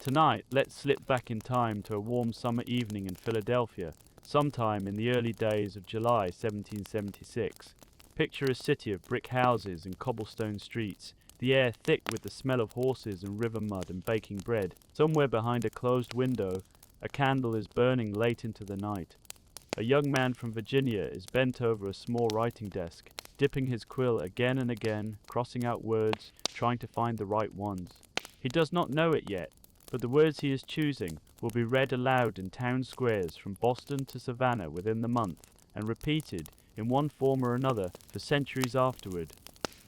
Tonight, let's slip back in time to a warm summer evening in Philadelphia, sometime in the early days of July 1776. Picture a city of brick houses and cobblestone streets, the air thick with the smell of horses and river mud and baking bread. Somewhere behind a closed window, a candle is burning late into the night. A young man from Virginia is bent over a small writing desk, dipping his quill again and again, crossing out words, trying to find the right ones. He does not know it yet, but the words he is choosing will be read aloud in town squares from Boston to Savannah within the month, and repeated in one form or another for centuries afterward.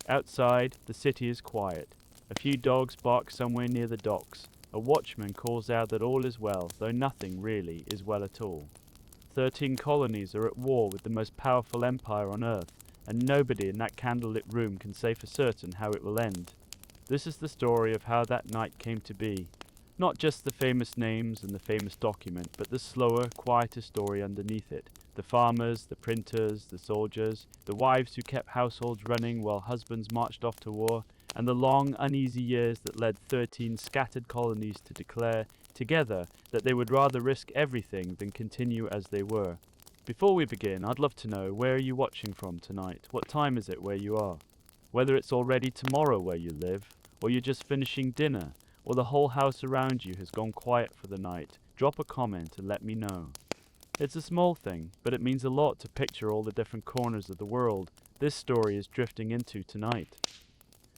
Outside, the city is quiet. A few dogs bark somewhere near the docks. A watchman calls out that all is well, though nothing really is well at all. 13 colonies are at war with the most powerful empire on earth, and nobody in that candlelit room can say for certain how it will end. This is the story of how that night came to be. Not just the famous names and the famous document, but the slower, quieter story underneath it. The farmers, the printers, the soldiers, the wives who kept households running while husbands marched off to war, and the long, uneasy years that led 13 scattered colonies to declare, together, that they would rather risk everything than continue as they were. Before we begin, I'd love to know, where are you watching from tonight? What time is it where you are? Whether it's already tomorrow where you live, or you're just finishing dinner, or the whole house around you has gone quiet for the night, drop a comment and let me know. It's a small thing, but it means a lot to picture all the different corners of the world this story is drifting into tonight.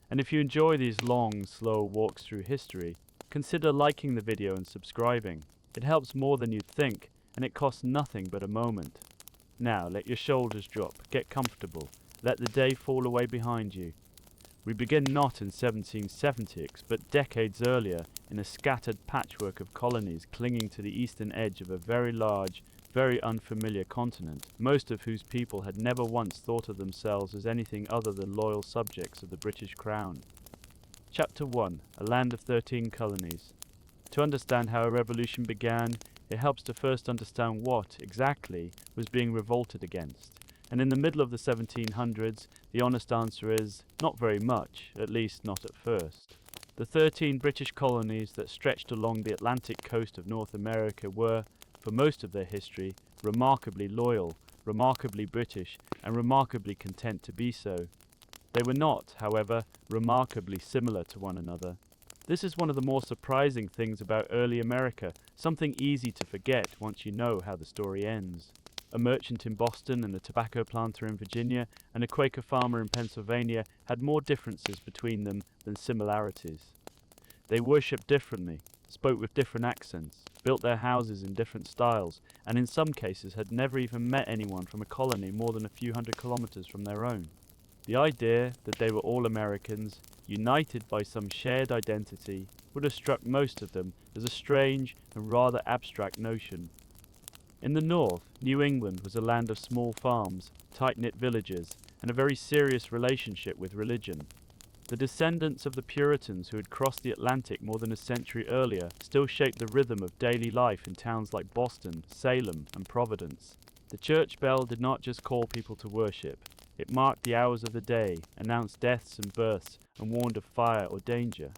And if you enjoy these long, slow walks through history, consider liking the video and subscribing. It helps more than you'd think, and it costs nothing but a moment. Now, let your shoulders drop, get comfortable, let the day fall away behind you. We begin not in 1770s, but decades earlier, in a scattered patchwork of colonies clinging to the eastern edge of a very large, very unfamiliar continent, most of whose people had never once thought of themselves as anything other than loyal subjects of the British Crown. Chapter 1. A Land of 13 Colonies. To understand how a revolution began, it helps to first understand what, exactly, was being revolted against. And in the middle of the 1700s, the honest answer is, not very much, at least not at first. The 13 British colonies that stretched along the Atlantic coast of North America were, for most of their history, remarkably loyal, remarkably British, and remarkably content to be so. They were not, however, remarkably similar to one another. This is one of the more surprising things about early America, something easy to forget once you know how the story ends. A merchant in Boston and a tobacco planter in Virginia and a Quaker farmer in Pennsylvania had more differences between them than similarities. They worshipped differently, spoke with different accents, built their houses in different styles, and in some cases had never even met anyone from a colony more than a few hundred kilometers from their own. The idea that they were all Americans, united by some shared identity, would have struck most of them as a strange and rather abstract notion. In the north, New England was a land of small farms, tight-knit villages, and a very serious relationship with religion. The descendants of the Puritans who had crossed the Atlantic more than a century earlier still shaped the rhythm of daily life in towns like Boston, Salem, and Providence. The church bell did not just call people to worship. It marked the hours of the day, announced deaths and births, and warned of fire or danger.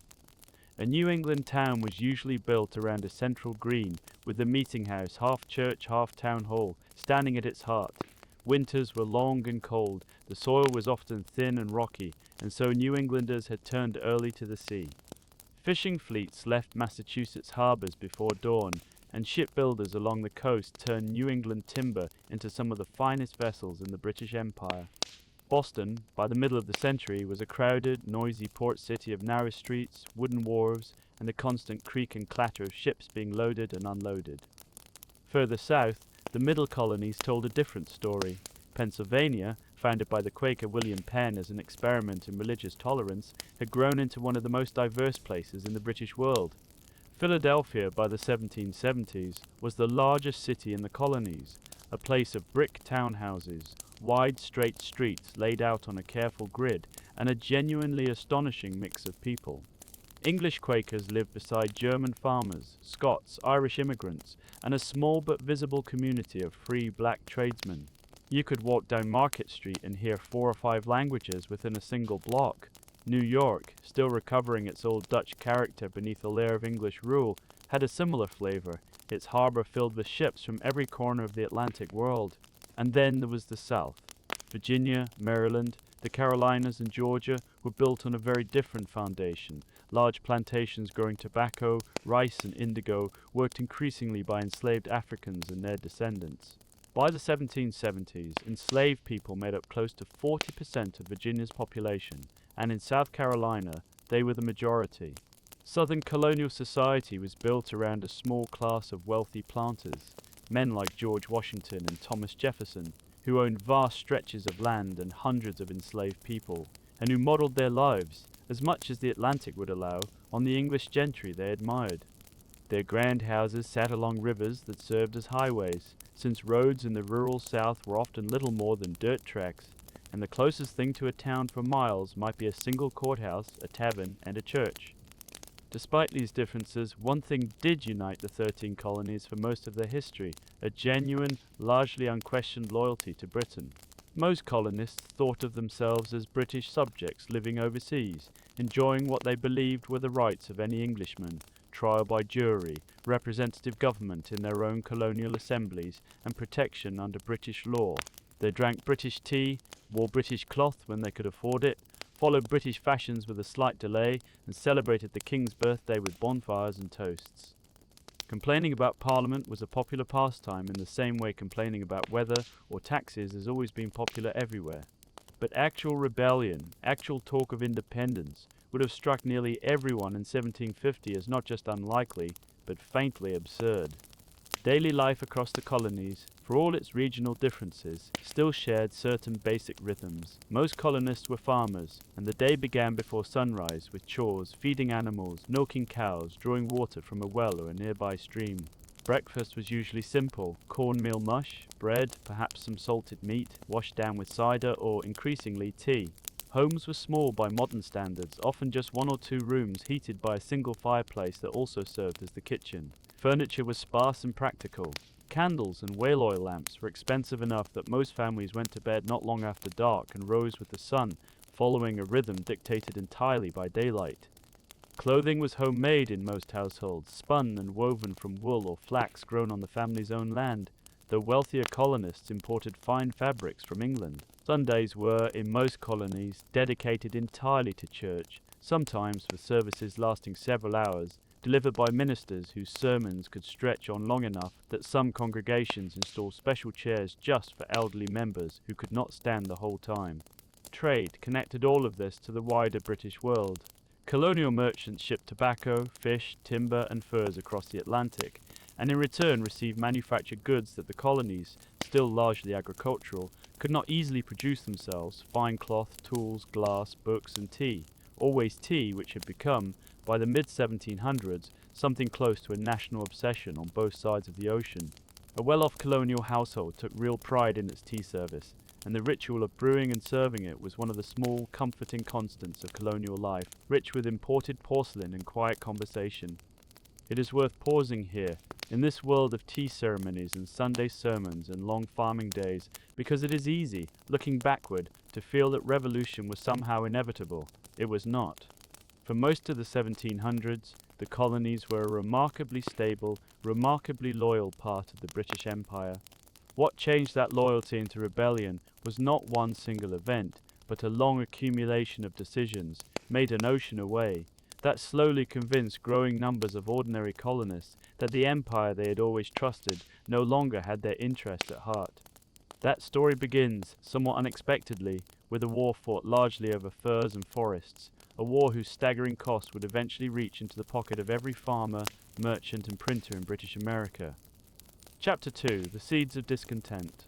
A New England town was usually built around a central green, with the meeting house, half church, half town hall, standing at its heart. Winters were long and cold, the soil was often thin and rocky, and so New Englanders had turned early to the sea. Fishing fleets left Massachusetts harbors before dawn, and shipbuilders along the coast turned New England timber into some of the finest vessels in the British Empire. Boston, by the middle of the century, was a crowded, noisy port city of narrow streets, wooden wharves, and the constant creak and clatter of ships being loaded and unloaded. Further south, the middle colonies told a different story. Pennsylvania, founded by the Quaker William Penn as an experiment in religious tolerance, had grown into one of the most diverse places in the British world. Philadelphia, by the 1770s, was the largest city in the colonies, a place of brick townhouses, wide straight streets laid out on a careful grid, and a genuinely astonishing mix of people. English Quakers lived beside German farmers, Scots, Irish immigrants, and a small but visible community of free black tradesmen. You could walk down Market Street and hear 4 or 5 languages within a single block. New York, still recovering its old Dutch character beneath a layer of English rule, had a similar flavor, its harbor filled with ships from every corner of the Atlantic world. And then there was the South. Virginia, Maryland, the Carolinas and Georgia were built on a very different foundation. Large plantations growing tobacco, rice and indigo, worked increasingly by enslaved Africans and their descendants. By the 1770s, enslaved people made up close to 40% of Virginia's population, and in South Carolina, they were the majority. Southern colonial society was built around a small class of wealthy planters, men like George Washington and Thomas Jefferson, who owned vast stretches of land and hundreds of enslaved people, and who modeled their lives, as much as the Atlantic would allow, on the English gentry they admired. Their grand houses sat along rivers that served as highways, since roads in the rural South were often little more than dirt tracks, and the closest thing to a town for miles might be a single courthouse, a tavern, and a church. Despite these differences, one thing did unite the 13 colonies for most of their history, a genuine, largely unquestioned loyalty to Britain. Most colonists thought of themselves as British subjects living overseas, enjoying what they believed were the rights of any Englishman, trial by jury, representative government in their own colonial assemblies, and protection under British law. They drank British tea, wore British cloth when they could afford it, followed British fashions with a slight delay, and celebrated the King's birthday with bonfires and toasts. Complaining about Parliament was a popular pastime in the same way complaining about weather or taxes has always been popular everywhere. But actual rebellion, actual talk of independence, would have struck nearly everyone in 1750 as not just unlikely, but faintly absurd. Daily life across the colonies, for all its regional differences, still shared certain basic rhythms. Most colonists were farmers, and the day began before sunrise with chores, feeding animals, milking cows, drawing water from a well or a nearby stream. Breakfast was usually simple: cornmeal mush, bread, perhaps some salted meat, washed down with cider or, increasingly, tea. Homes were small by modern standards, often just 1 or 2 rooms heated by a single fireplace that also served as the kitchen. Furniture was sparse and practical. Candles and whale oil lamps were expensive enough that most families went to bed not long after dark and rose with the sun, following a rhythm dictated entirely by daylight. Clothing was homemade in most households, spun and woven from wool or flax grown on the family's own land, though wealthier colonists imported fine fabrics from England. Sundays were, in most colonies, dedicated entirely to church, sometimes for services lasting several hours, delivered by ministers whose sermons could stretch on long enough that some congregations installed special chairs just for elderly members who could not stand the whole time. Trade connected all of this to the wider British world. Colonial merchants shipped tobacco, fish, timber and furs across the Atlantic, and in return received manufactured goods that the colonies, still largely agricultural, could not easily produce themselves: fine cloth, tools, glass, books and tea. Always tea, which had become, by the mid-1700s, something close to a national obsession on both sides of the ocean. A well-off colonial household took real pride in its tea service, and the ritual of brewing and serving it was one of the small, comforting constants of colonial life, rich with imported porcelain and quiet conversation. It is worth pausing here, in this world of tea ceremonies and Sunday sermons and long farming days, because it is easy, looking backward, to feel that revolution was somehow inevitable. It was not. For most of the 1700s, the colonies were a remarkably stable, remarkably loyal part of the British Empire. What changed that loyalty into rebellion was not one single event, but a long accumulation of decisions, made an ocean away, that slowly convinced growing numbers of ordinary colonists that the empire they had always trusted no longer had their interest at heart. That story begins, somewhat unexpectedly, with a war fought largely over furs and forests, a war whose staggering cost would eventually reach into the pocket of every farmer, merchant and printer in British America. Chapter 2. The Seeds of Discontent.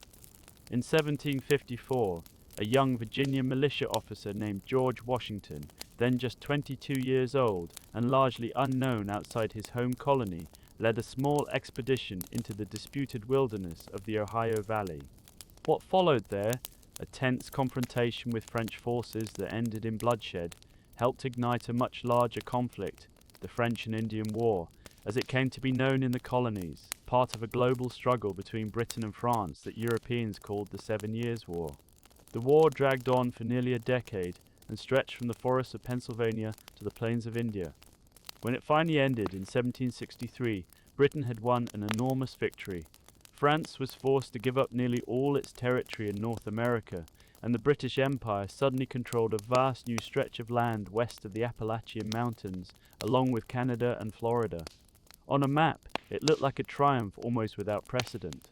In 1754, a young Virginia militia officer named George Washington, then just 22 years old and largely unknown outside his home colony, led a small expedition into the disputed wilderness of the Ohio Valley. What followed there, a tense confrontation with French forces that ended in bloodshed, helped ignite a much larger conflict, the French and Indian War, as it came to be known in the colonies, part of a global struggle between Britain and France that Europeans called the 7 Years' War. The war dragged on for nearly a decade, and stretched from the forests of Pennsylvania to the plains of India. When it finally ended in 1763, Britain had won an enormous victory. France was forced to give up nearly all its territory in North America, and the British Empire suddenly controlled a vast new stretch of land west of the Appalachian Mountains, along with Canada and Florida. On a map, it looked like a triumph almost without precedent.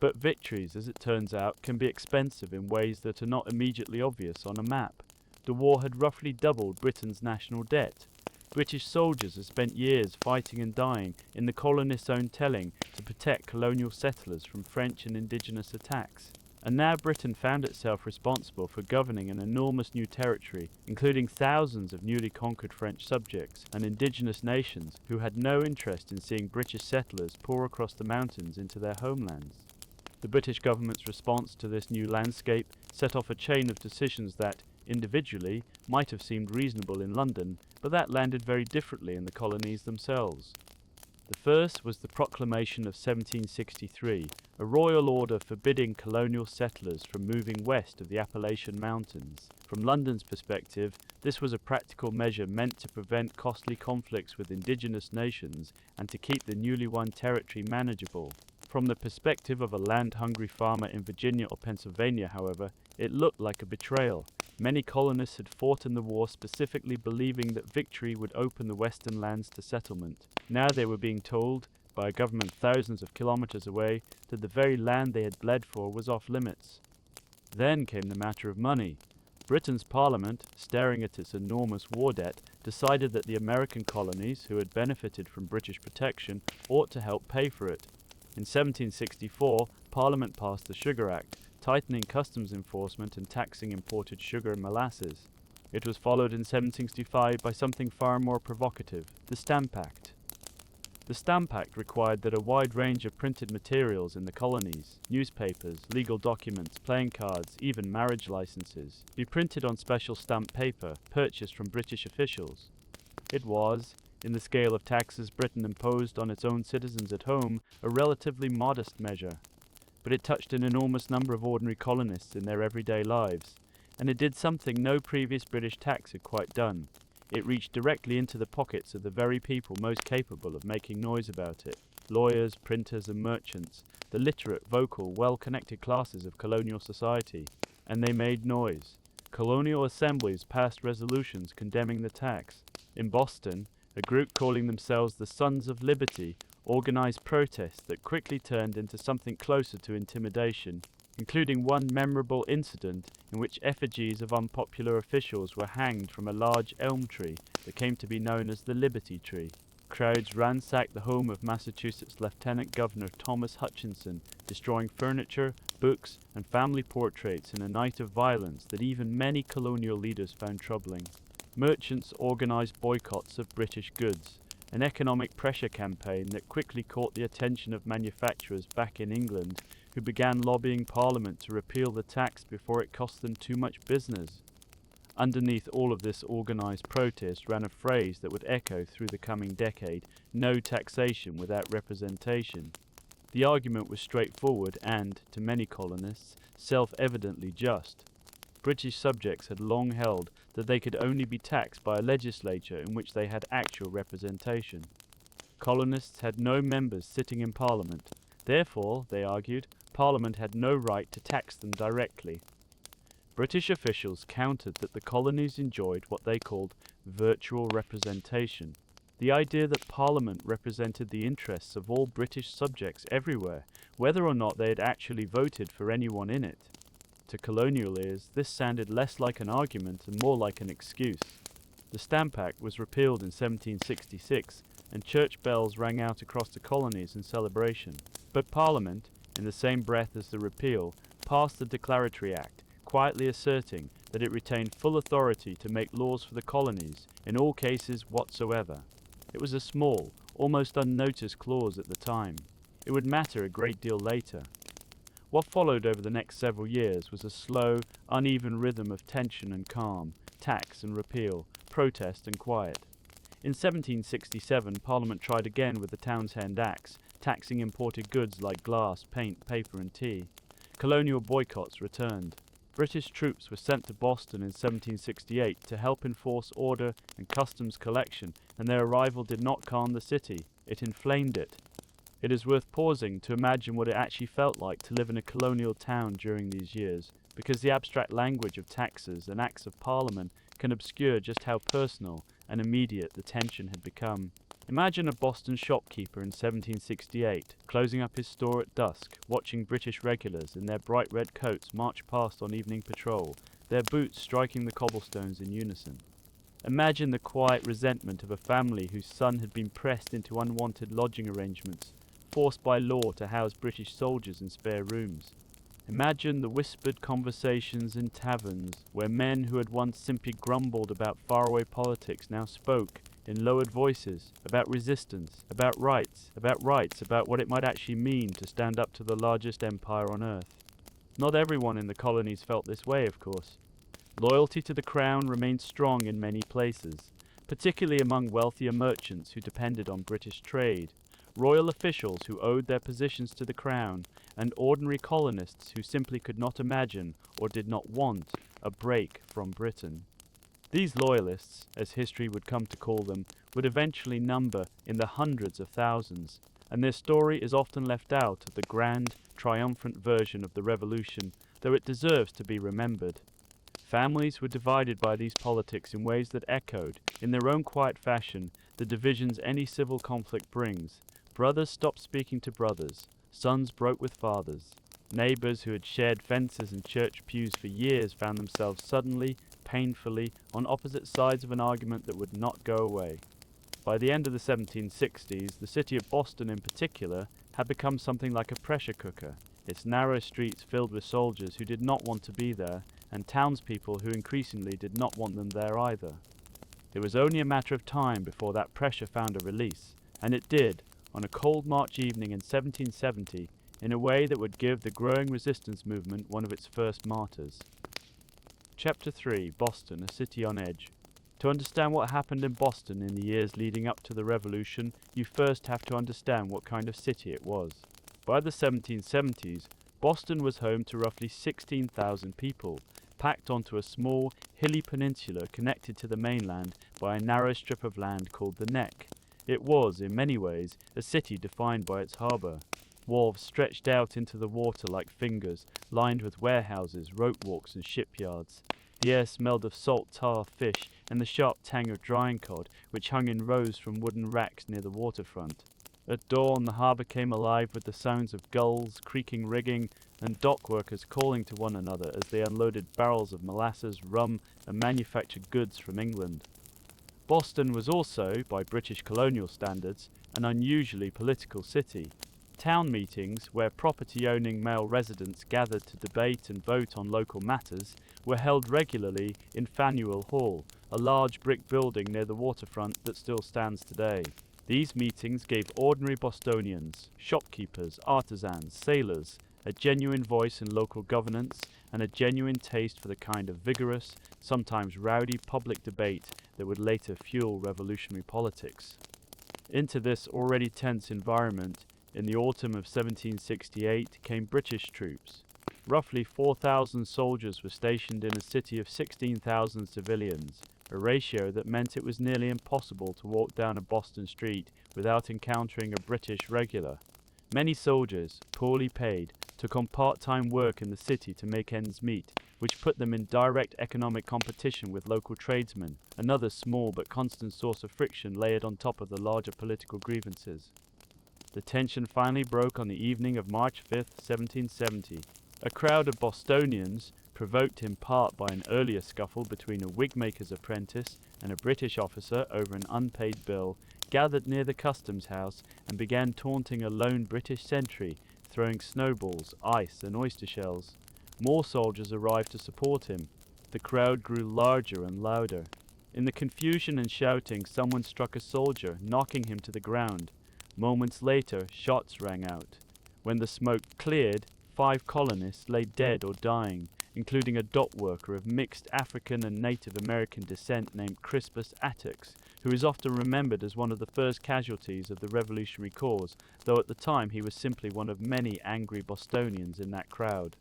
But victories, as it turns out, can be expensive in ways that are not immediately obvious on a map. The war had roughly doubled Britain's national debt. British soldiers had spent years fighting and dying in the colonists' own telling to protect colonial settlers from French and indigenous attacks. And now Britain found itself responsible for governing an enormous new territory, including thousands of newly conquered French subjects and indigenous nations who had no interest in seeing British settlers pour across the mountains into their homelands. The British government's response to this new landscape set off a chain of decisions that, individually, might have seemed reasonable in London, but that landed very differently in the colonies themselves. The first was the Proclamation of 1763, a royal order forbidding colonial settlers from moving west of the Appalachian Mountains. From London's perspective, this was a practical measure meant to prevent costly conflicts with indigenous nations and to keep the newly won territory manageable. From the perspective of a land-hungry farmer in Virginia or Pennsylvania, however, it looked like a betrayal. Many colonists had fought in the war specifically believing that victory would open the western lands to settlement. Now they were being told, by a government thousands of kilometers away, that the very land they had bled for was off limits. Then came the matter of money. Britain's Parliament, staring at its enormous war debt, decided that the American colonies, who had benefited from British protection, ought to help pay for it. In 1764, Parliament passed the Sugar Act, tightening customs enforcement and taxing imported sugar and molasses. It was followed in 1765 by something far more provocative, the Stamp Act. The Stamp Act required that a wide range of printed materials in the colonies, newspapers, legal documents, playing cards, even marriage licenses, be printed on special stamped paper purchased from British officials. It was, in the scale of taxes Britain imposed on its own citizens at home, a relatively modest measure. But it touched an enormous number of ordinary colonists in their everyday lives, and it did something no previous British tax had quite done. It reached directly into the pockets of the very people most capable of making noise about it: lawyers, printers, and merchants, the literate, vocal, well-connected classes of colonial society. And they made noise. Colonial assemblies passed resolutions condemning the tax. In Boston, a group calling themselves the Sons of Liberty organized protests that quickly turned into something closer to intimidation, including one memorable incident in which effigies of unpopular officials were hanged from a large elm tree that came to be known as the Liberty Tree. Crowds ransacked the home of Massachusetts Lieutenant Governor Thomas Hutchinson, destroying furniture, books, and family portraits in a night of violence that even many colonial leaders found troubling. Merchants organized boycotts of British goods, an economic pressure campaign that quickly caught the attention of manufacturers back in England, who began lobbying Parliament to repeal the tax before it cost them too much business. Underneath all of this organized protest ran a phrase that would echo through the coming decade: no taxation without representation. The argument was straightforward and, to many colonists, self-evidently just. British subjects had long held that they could only be taxed by a legislature in which they had actual representation. Colonists had no members sitting in Parliament. Therefore, they argued, Parliament had no right to tax them directly. British officials countered that the colonies enjoyed what they called virtual representation, the idea that Parliament represented the interests of all British subjects everywhere, whether or not they had actually voted for anyone in it. To colonial ears, this sounded less like an argument and more like an excuse. The Stamp Act was repealed in 1766, and church bells rang out across the colonies in celebration. But Parliament, in the same breath as the repeal, passed the Declaratory Act, quietly asserting that it retained full authority to make laws for the colonies in all cases whatsoever. It was a small, almost unnoticed clause at the time. It would matter a great deal later. What followed over the next several years was a slow, uneven rhythm of tension and calm, tax and repeal, protest and quiet. In 1767, Parliament tried again with the Townshend Acts, taxing imported goods like glass, paint, paper and tea. Colonial boycotts returned. British troops were sent to Boston in 1768 to help enforce order and customs collection, and their arrival did not calm the city, it inflamed it. It is worth pausing to imagine what it actually felt like to live in a colonial town during these years, because the abstract language of taxes and Acts of Parliament can obscure just how personal and immediate the tension had become. Imagine a Boston shopkeeper in 1768, closing up his store at dusk, watching British regulars in their bright red coats march past on evening patrol, their boots striking the cobblestones in unison. Imagine the quiet resentment of a family whose son had been pressed into unwanted lodging arrangements, forced by law to house British soldiers in spare rooms. Imagine the whispered conversations in taverns, where men who had once simply grumbled about faraway politics now spoke, in lowered voices, about resistance, about rights, about what it might actually mean to stand up to the largest empire on earth. Not everyone in the colonies felt this way, of course. Loyalty to the crown remained strong in many places, particularly among wealthier merchants who depended on British trade, royal officials who owed their positions to the crown, and ordinary colonists who simply could not imagine, or did not want, a break from Britain. These loyalists, as history would come to call them, would eventually number in the hundreds of thousands, and their story is often left out of the grand, triumphant version of the Revolution, though it deserves to be remembered. Families were divided by these politics in ways that echoed, in their own quiet fashion, the divisions any civil conflict brings. Brothers stopped speaking to brothers, sons broke with fathers. Neighbors who had shared fences and church pews for years found themselves suddenly, painfully, on opposite sides of an argument that would not go away. By the end of the 1760s, the city of Boston in particular had become something like a pressure cooker, its narrow streets filled with soldiers who did not want to be there, and townspeople who increasingly did not want them there either. It was only a matter of time before that pressure found a release, and it did, on a cold March evening in 1770, in a way that would give the growing resistance movement one of its first martyrs. Chapter 3: Boston, a City on Edge. To understand what happened in Boston in the years leading up to the Revolution, you first have to understand what kind of city it was. By the 1770s, Boston was home to roughly 16,000 people, packed onto a small, hilly peninsula connected to the mainland by a narrow strip of land called the Neck. It was, in many ways, a city defined by its harbour. Wharves stretched out into the water like fingers, lined with warehouses, rope walks and shipyards. The air smelled of salt tar fish and the sharp tang of drying cod, which hung in rows from wooden racks near the waterfront. At dawn, the harbour came alive with the sounds of gulls, creaking rigging, and dock workers calling to one another as they unloaded barrels of molasses, rum, and manufactured goods from England. Boston was also, by British colonial standards, an unusually political city. Town meetings, where property-owning male residents gathered to debate and vote on local matters, were held regularly in Faneuil Hall, a large brick building near the waterfront that still stands today. These meetings gave ordinary Bostonians, shopkeepers, artisans, sailors, a genuine voice in local governance and a genuine taste for the kind of vigorous, sometimes rowdy public debate that would later fuel revolutionary politics. Into this already tense environment, in the autumn of 1768, came British troops. Roughly 4,000 soldiers were stationed in a city of 16,000 civilians, a ratio that meant it was nearly impossible to walk down a Boston street without encountering a British regular. Many soldiers, poorly paid, took on part-time work in the city to make ends meet, which put them in direct economic competition with local tradesmen, another small but constant source of friction layered on top of the larger political grievances. The tension finally broke on the evening of March 5, 1770. A crowd of Bostonians, provoked in part by an earlier scuffle between a wigmaker's apprentice and a British officer over an unpaid bill, gathered near the customs house and began taunting a lone British sentry, throwing snowballs, ice and oyster shells. More soldiers arrived to support him. The crowd grew larger and louder. In the confusion and shouting, someone struck a soldier, knocking him to the ground. Moments later, shots rang out. When the smoke cleared, 5 colonists lay dead or dying, including a dock worker of mixed African and Native American descent named Crispus Attucks, who is often remembered as one of the first casualties of the revolutionary cause, though at the time he was simply one of many angry Bostonians in that crowd.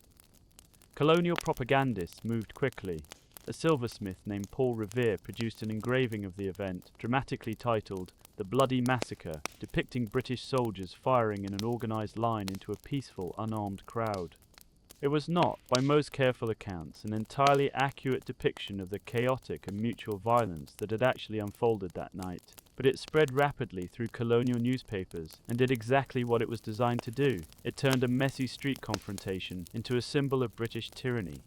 Colonial propagandists moved quickly. A silversmith named Paul Revere produced an engraving of the event, dramatically titled "The Bloody Massacre," depicting British soldiers firing in an organized line into a peaceful, unarmed crowd. It was not, by most careful accounts, an entirely accurate depiction of the chaotic and mutual violence that had actually unfolded that night, but it spread rapidly through colonial newspapers and did exactly what it was designed to do. It turned a messy street confrontation into a symbol of British tyranny.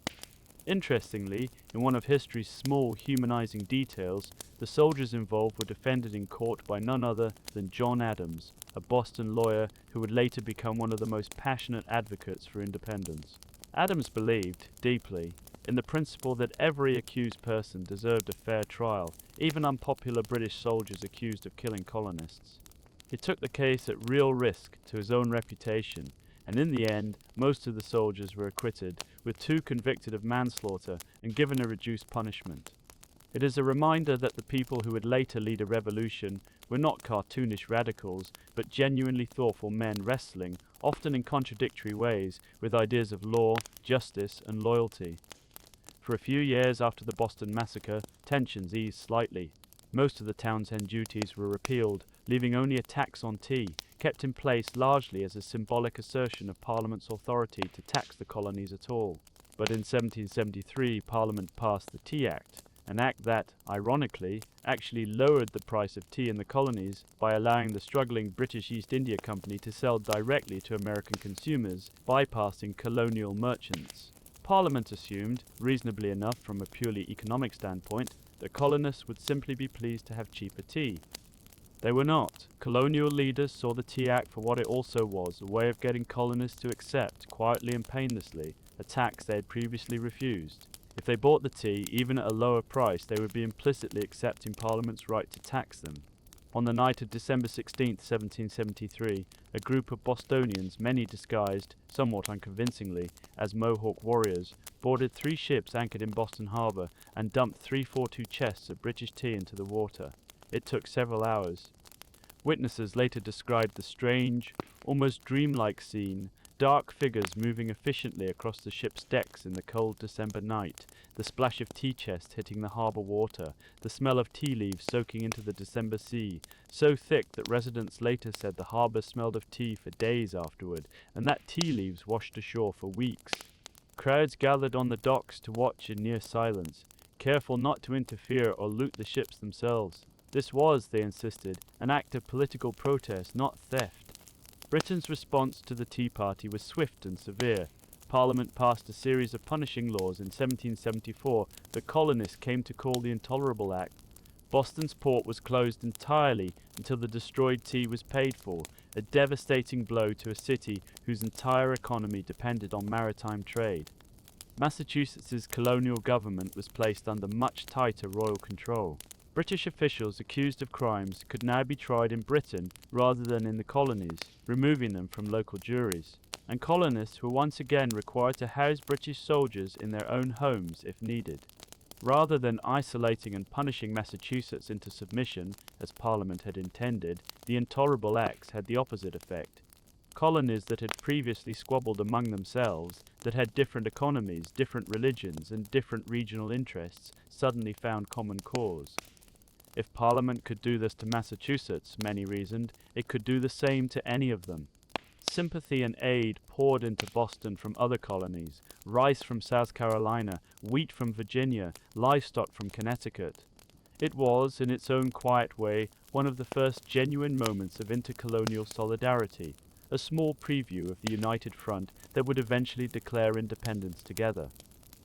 Interestingly, in one of history's small humanizing details, the soldiers involved were defended in court by none other than John Adams, a Boston lawyer who would later become one of the most passionate advocates for independence. Adams believed, deeply, in the principle that every accused person deserved a fair trial, even unpopular British soldiers accused of killing colonists. He took the case at real risk to his own reputation, and in the end, most of the soldiers were acquitted, with 2 convicted of manslaughter and given a reduced punishment. It is a reminder that the people who would later lead a revolution were not cartoonish radicals, but genuinely thoughtful men wrestling, often in contradictory ways, with ideas of law, justice, and loyalty. For a few years after the Boston Massacre, tensions eased slightly. Most of the Townshend duties were repealed, leaving only a tax on tea, kept in place largely as a symbolic assertion of Parliament's authority to tax the colonies at all. But in 1773, Parliament passed the Tea Act, an act that, ironically, actually lowered the price of tea in the colonies by allowing the struggling British East India Company to sell directly to American consumers, bypassing colonial merchants. Parliament assumed, reasonably enough from a purely economic standpoint, that colonists would simply be pleased to have cheaper tea. They were not. Colonial leaders saw the Tea Act for what it also was, a way of getting colonists to accept, quietly and painlessly, a tax they had previously refused. If they bought the tea, even at a lower price, they would be implicitly accepting Parliament's right to tax them. On the night of December 16, 1773, a group of Bostonians, many disguised, somewhat unconvincingly, as Mohawk warriors, boarded 3 ships anchored in Boston Harbor and dumped 342 chests of British tea into the water. It took several hours. Witnesses later described the strange, almost dreamlike scene, dark figures moving efficiently across the ship's decks in the cold December night, the splash of tea chests hitting the harbor water, the smell of tea leaves soaking into the December sea, so thick that residents later said the harbor smelled of tea for days afterward, and that tea leaves washed ashore for weeks. Crowds gathered on the docks to watch in near silence, careful not to interfere or loot the ships themselves. This was, they insisted, an act of political protest, not theft. Britain's response to the Tea Party was swift and severe. Parliament passed a series of punishing laws in 1774 that colonists came to call the Intolerable Act. Boston's port was closed entirely until the destroyed tea was paid for, a devastating blow to a city whose entire economy depended on maritime trade. Massachusetts's colonial government was placed under much tighter royal control. British officials accused of crimes could now be tried in Britain rather than in the colonies, removing them from local juries. And colonists were once again required to house British soldiers in their own homes if needed. Rather than isolating and punishing Massachusetts into submission, as Parliament had intended, the Intolerable Acts had the opposite effect. Colonies that had previously squabbled among themselves, that had different economies, different religions, and different regional interests, suddenly found common cause. If Parliament could do this to Massachusetts, many reasoned, it could do the same to any of them. Sympathy and aid poured into Boston from other colonies, rice from South Carolina, wheat from Virginia, livestock from Connecticut. It was, in its own quiet way, one of the first genuine moments of intercolonial solidarity, a small preview of the united front that would eventually declare independence together.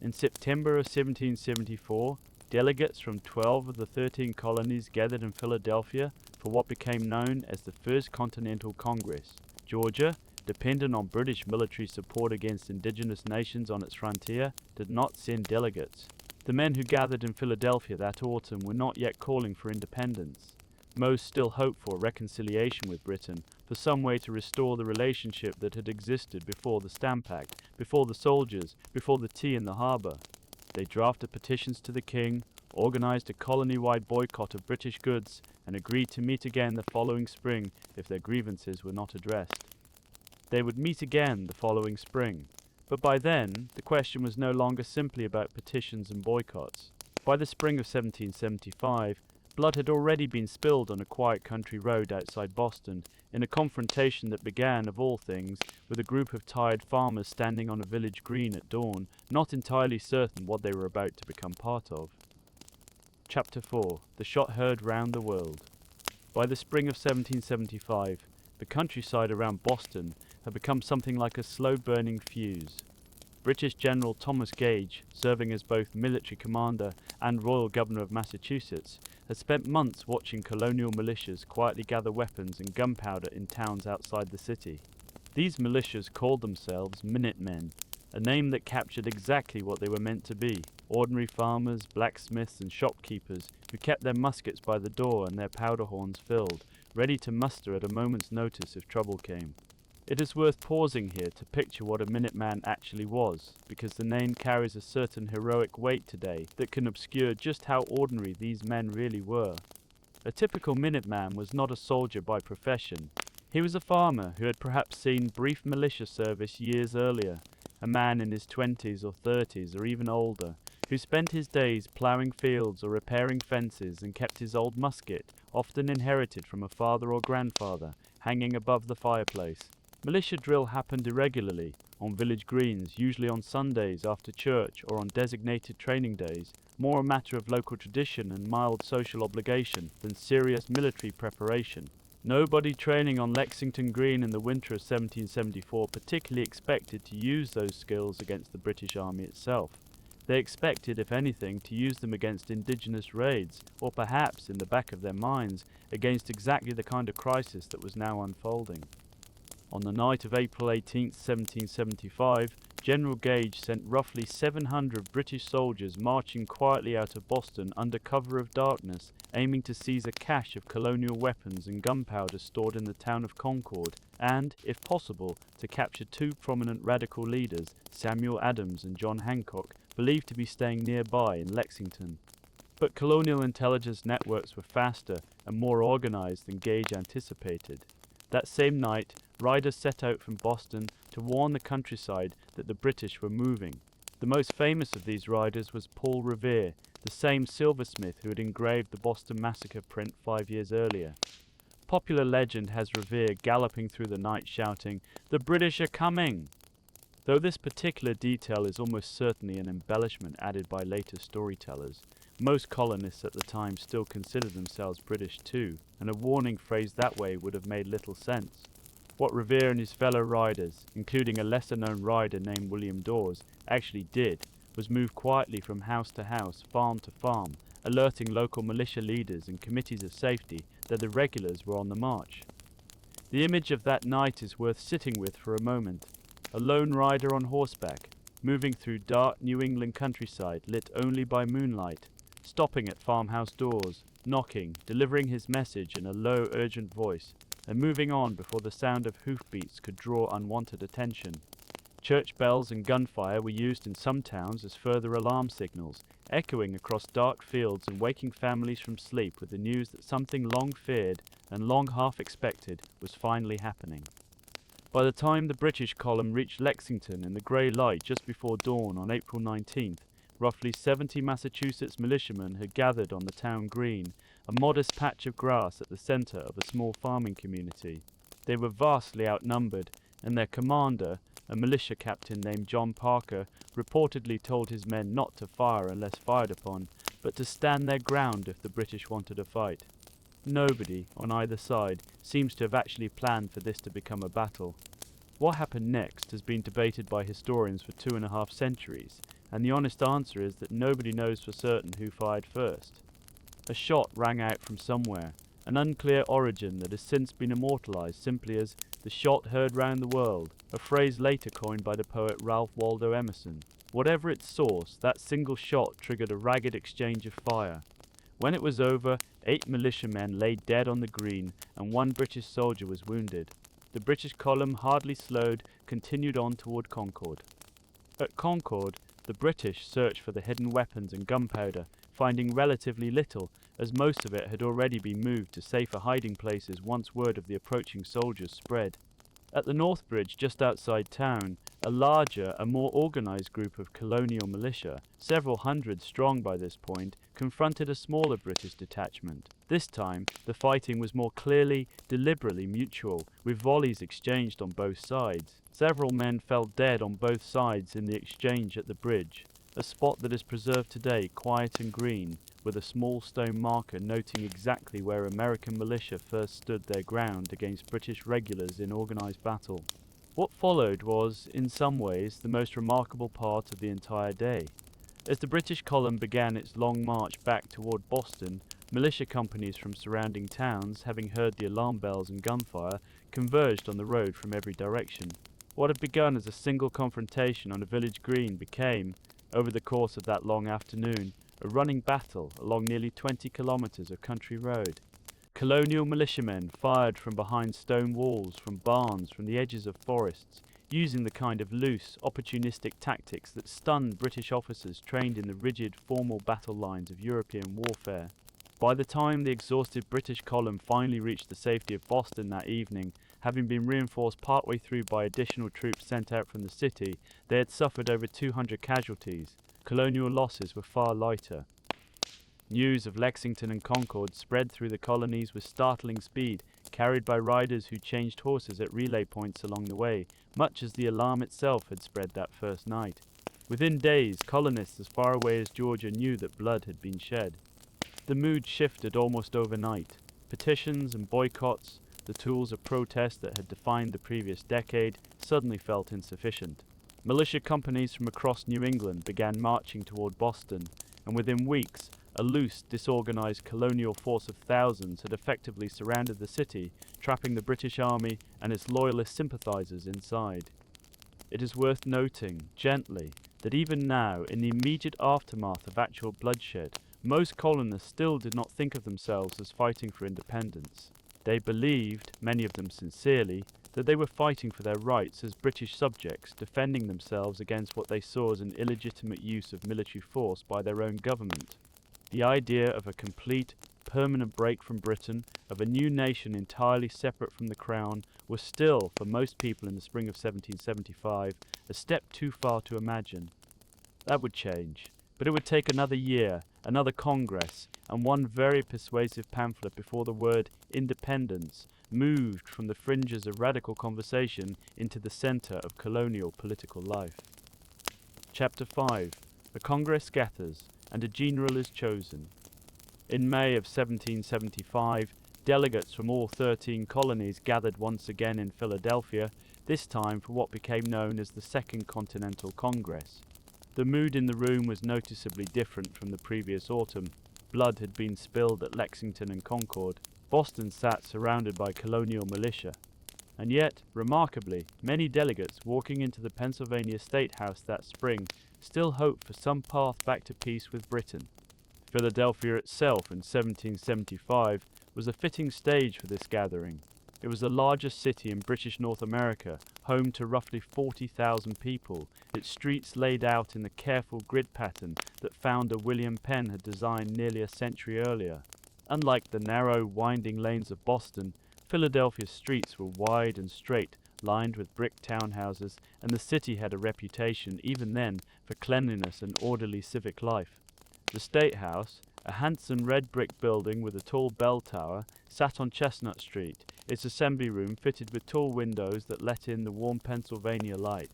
In September of 1774, delegates from 12 of the 13 colonies gathered in Philadelphia for what became known as the First Continental Congress. Georgia, dependent on British military support against indigenous nations on its frontier, did not send delegates. The men who gathered in Philadelphia that autumn were not yet calling for independence. Most still hoped for reconciliation with Britain, for some way to restore the relationship that had existed before the Stamp Act, before the soldiers, before the tea in the harbor. They drafted petitions to the king, organized a colony-wide boycott of British goods, and agreed to meet again the following spring if their grievances were not addressed. They would meet again the following spring. But by then, the question was no longer simply about petitions and boycotts. By the spring of 1775, blood had already been spilled on a quiet country road outside Boston in a confrontation that began, of all things, with a group of tired farmers standing on a village green at dawn, not entirely certain what they were about to become part of. Chapter 4. The Shot Heard Round the World. By the spring of 1775, the countryside around Boston had become something like a slow-burning fuse. British General Thomas Gage, serving as both military commander and Royal Governor of Massachusetts, had spent months watching colonial militias quietly gather weapons and gunpowder in towns outside the city. These militias called themselves Minutemen, a name that captured exactly what they were meant to be: ordinary farmers, blacksmiths and shopkeepers who kept their muskets by the door and their powder horns filled, ready to muster at a moment's notice if trouble came. It is worth pausing here to picture what a Minuteman actually was, because the name carries a certain heroic weight today that can obscure just how ordinary these men really were. A typical Minuteman was not a soldier by profession. He was a farmer who had perhaps seen brief militia service years earlier, a man in his 20s or 30s or even older, who spent his days ploughing fields or repairing fences and kept his old musket, often inherited from a father or grandfather, hanging above the fireplace. Militia drill happened irregularly, on village greens, usually on Sundays after church or on designated training days, more a matter of local tradition and mild social obligation than serious military preparation. Nobody training on Lexington Green in the winter of 1774 particularly expected to use those skills against the British Army itself. They expected, if anything, to use them against indigenous raids, or perhaps, in the back of their minds, against exactly the kind of crisis that was now unfolding. On the night of April 18, 1775, General Gage sent roughly 700 British soldiers marching quietly out of Boston under cover of darkness, aiming to seize a cache of colonial weapons and gunpowder stored in the town of Concord, and, if possible, to capture two prominent radical leaders, Samuel Adams and John Hancock, believed to be staying nearby in Lexington. But colonial intelligence networks were faster and more organized than Gage anticipated. That same night, riders set out from Boston to warn the countryside that the British were moving. The most famous of these riders was Paul Revere, the same silversmith who had engraved the Boston Massacre print 5 years earlier. Popular legend has Revere galloping through the night shouting, "The British are coming!" Though this particular detail is almost certainly an embellishment added by later storytellers, most colonists at the time still considered themselves British too, and a warning phrased that way would have made little sense. What Revere and his fellow riders, including a lesser-known rider named William Dawes, actually did was move quietly from house to house, farm to farm, alerting local militia leaders and committees of safety that the regulars were on the march. The image of that night is worth sitting with for a moment. A lone rider on horseback, moving through dark New England countryside lit only by moonlight, stopping at farmhouse doors, knocking, delivering his message in a low, urgent voice, and moving on before the sound of hoofbeats could draw unwanted attention. Church bells and gunfire were used in some towns as further alarm signals, echoing across dark fields and waking families from sleep with the news that something long feared and long half expected was finally happening. By the time the British column reached Lexington in the grey light just before dawn on April 19th, roughly 70 Massachusetts militiamen had gathered on the town green, a modest patch of grass at the center of a small farming community. They were vastly outnumbered, and their commander, a militia captain named John Parker, reportedly told his men not to fire unless fired upon, but to stand their ground if the British wanted a fight. Nobody, on either side, seems to have actually planned for this to become a battle. What happened next has been debated by historians for 2.5 centuries, and the honest answer is that nobody knows for certain who fired first. A shot rang out from somewhere, an unclear origin that has since been immortalized simply as "the shot heard round the world," a phrase later coined by the poet Ralph Waldo Emerson. Whatever its source, that single shot triggered a ragged exchange of fire. When it was over, 8 militiamen lay dead on the green, and 1 British soldier was wounded. The British column, hardly slowed, continued on toward Concord. At Concord, the British searched for the hidden weapons and gunpowder, finding relatively little, as most of it had already been moved to safer hiding places once word of the approaching soldiers spread. At the North Bridge just outside town, A larger and more organized group of colonial militia, several hundred strong by this point, confronted a smaller British detachment. This time, the fighting was more clearly, deliberately mutual, with volleys exchanged on both sides. Several men fell dead on both sides in the exchange at the bridge, a spot that is preserved today quiet and green, with a small stone marker noting exactly where American militia first stood their ground against British regulars in organized battle. What followed was, in some ways, the most remarkable part of the entire day. As the British column began its long march back toward Boston, militia companies from surrounding towns, having heard the alarm bells and gunfire, converged on the road from every direction. What had begun as a single confrontation on a village green became, over the course of that long afternoon, a running battle along nearly 20 kilometers of country road. Colonial militiamen fired from behind stone walls, from barns, from the edges of forests, using the kind of loose, opportunistic tactics that stunned British officers trained in the rigid, formal battle lines of European warfare. By the time the exhausted British column finally reached the safety of Boston that evening, having been reinforced partway through by additional troops sent out from the city, they had suffered over 200 casualties. Colonial losses were far lighter. News of Lexington and Concord spread through the colonies with startling speed, carried by riders who changed horses at relay points along the way, much as the alarm itself had spread that first night. Within days, colonists as far away as Georgia knew that blood had been shed. The mood shifted almost overnight. Petitions and boycotts, the tools of protest that had defined the previous decade, suddenly felt insufficient. Militia companies from across New England began marching toward Boston, and within weeks, a loose, disorganized colonial force of thousands had effectively surrounded the city, trapping the British Army and its loyalist sympathizers inside. It is worth noting, gently, that even now, in the immediate aftermath of actual bloodshed, most colonists still did not think of themselves as fighting for independence. They believed, many of them sincerely, that they were fighting for their rights as British subjects, defending themselves against what they saw as an illegitimate use of military force by their own government. The idea of a complete, permanent break from Britain, of a new nation entirely separate from the Crown, was still, for most people in the spring of 1775, a step too far to imagine. That would change, but it would take another year, another Congress, and one very persuasive pamphlet before the word independence moved from the fringes of radical conversation into the center of colonial political life. Chapter 5. A Congress gathers, and a general is chosen. In May of 1775, delegates from all 13 colonies gathered once again in Philadelphia, this time for what became known as the Second Continental Congress. The mood in the room was noticeably different from the previous autumn. Blood had been spilled at Lexington and Concord. Boston sat surrounded by colonial militia. And yet, remarkably, many delegates walking into the Pennsylvania State House that spring still hoped for some path back to peace with Britain. Philadelphia itself in 1775 was a fitting stage for this gathering. It was the largest city in British North America, home to roughly 40,000 people, its streets laid out in the careful grid pattern that founder William Penn had designed nearly a century earlier. Unlike the narrow, winding lanes of Boston, Philadelphia's streets were wide and straight, lined with brick townhouses, and the city had a reputation, even then, for cleanliness and orderly civic life. The State House, a handsome red brick building with a tall bell tower, sat on Chestnut Street, its assembly room fitted with tall windows that let in the warm Pennsylvania light.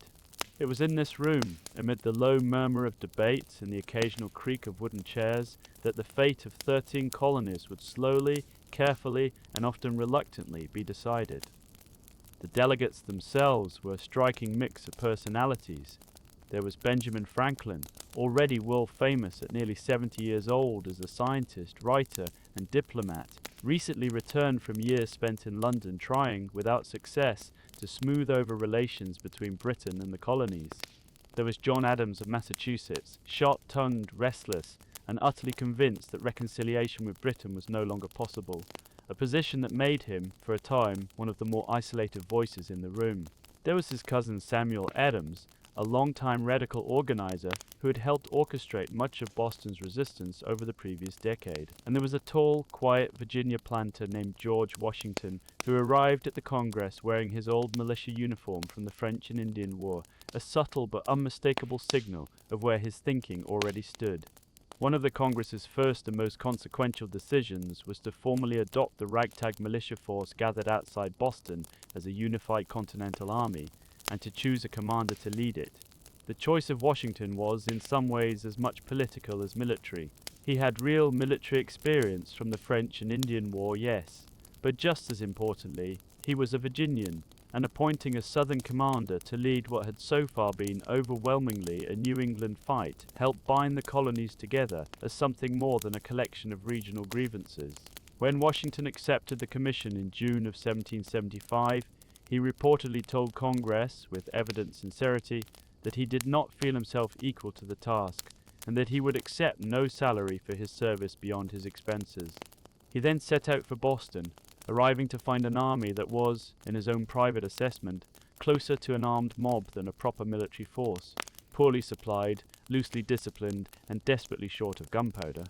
It was in this room, amid the low murmur of debates and the occasional creak of wooden chairs, that the fate of 13 colonies would slowly, carefully, and often reluctantly be decided. The delegates themselves were a striking mix of personalities. There was Benjamin Franklin, already world famous at nearly 70 years old as a scientist, writer, and diplomat, recently returned from years spent in London trying, without success, to smooth over relations between Britain and the colonies. There was John Adams of Massachusetts, sharp-tongued, restless, and utterly convinced that reconciliation with Britain was no longer possible, a position that made him, for a time, one of the more isolated voices in the room. There was his cousin Samuel Adams, a longtime radical organizer who had helped orchestrate much of Boston's resistance over the previous decade. And there was a tall, quiet Virginia planter named George Washington who arrived at the Congress wearing his old militia uniform from the French and Indian War, a subtle but unmistakable signal of where his thinking already stood. One of the Congress's first and most consequential decisions was to formally adopt the ragtag militia force gathered outside Boston as a unified Continental Army, and to choose a commander to lead it. The choice of Washington was, in some ways, as much political as military. He had real military experience from the French and Indian War, yes, but just as importantly, he was a Virginian, and appointing a Southern commander to lead what had so far been overwhelmingly a New England fight helped bind the colonies together as something more than a collection of regional grievances. When Washington accepted the commission in June of 1775, he reportedly told Congress, with evident sincerity, that he did not feel himself equal to the task, and that he would accept no salary for his service beyond his expenses. He then set out for Boston, arriving to find an army that was, in his own private assessment, closer to an armed mob than a proper military force, poorly supplied, loosely disciplined, and desperately short of gunpowder.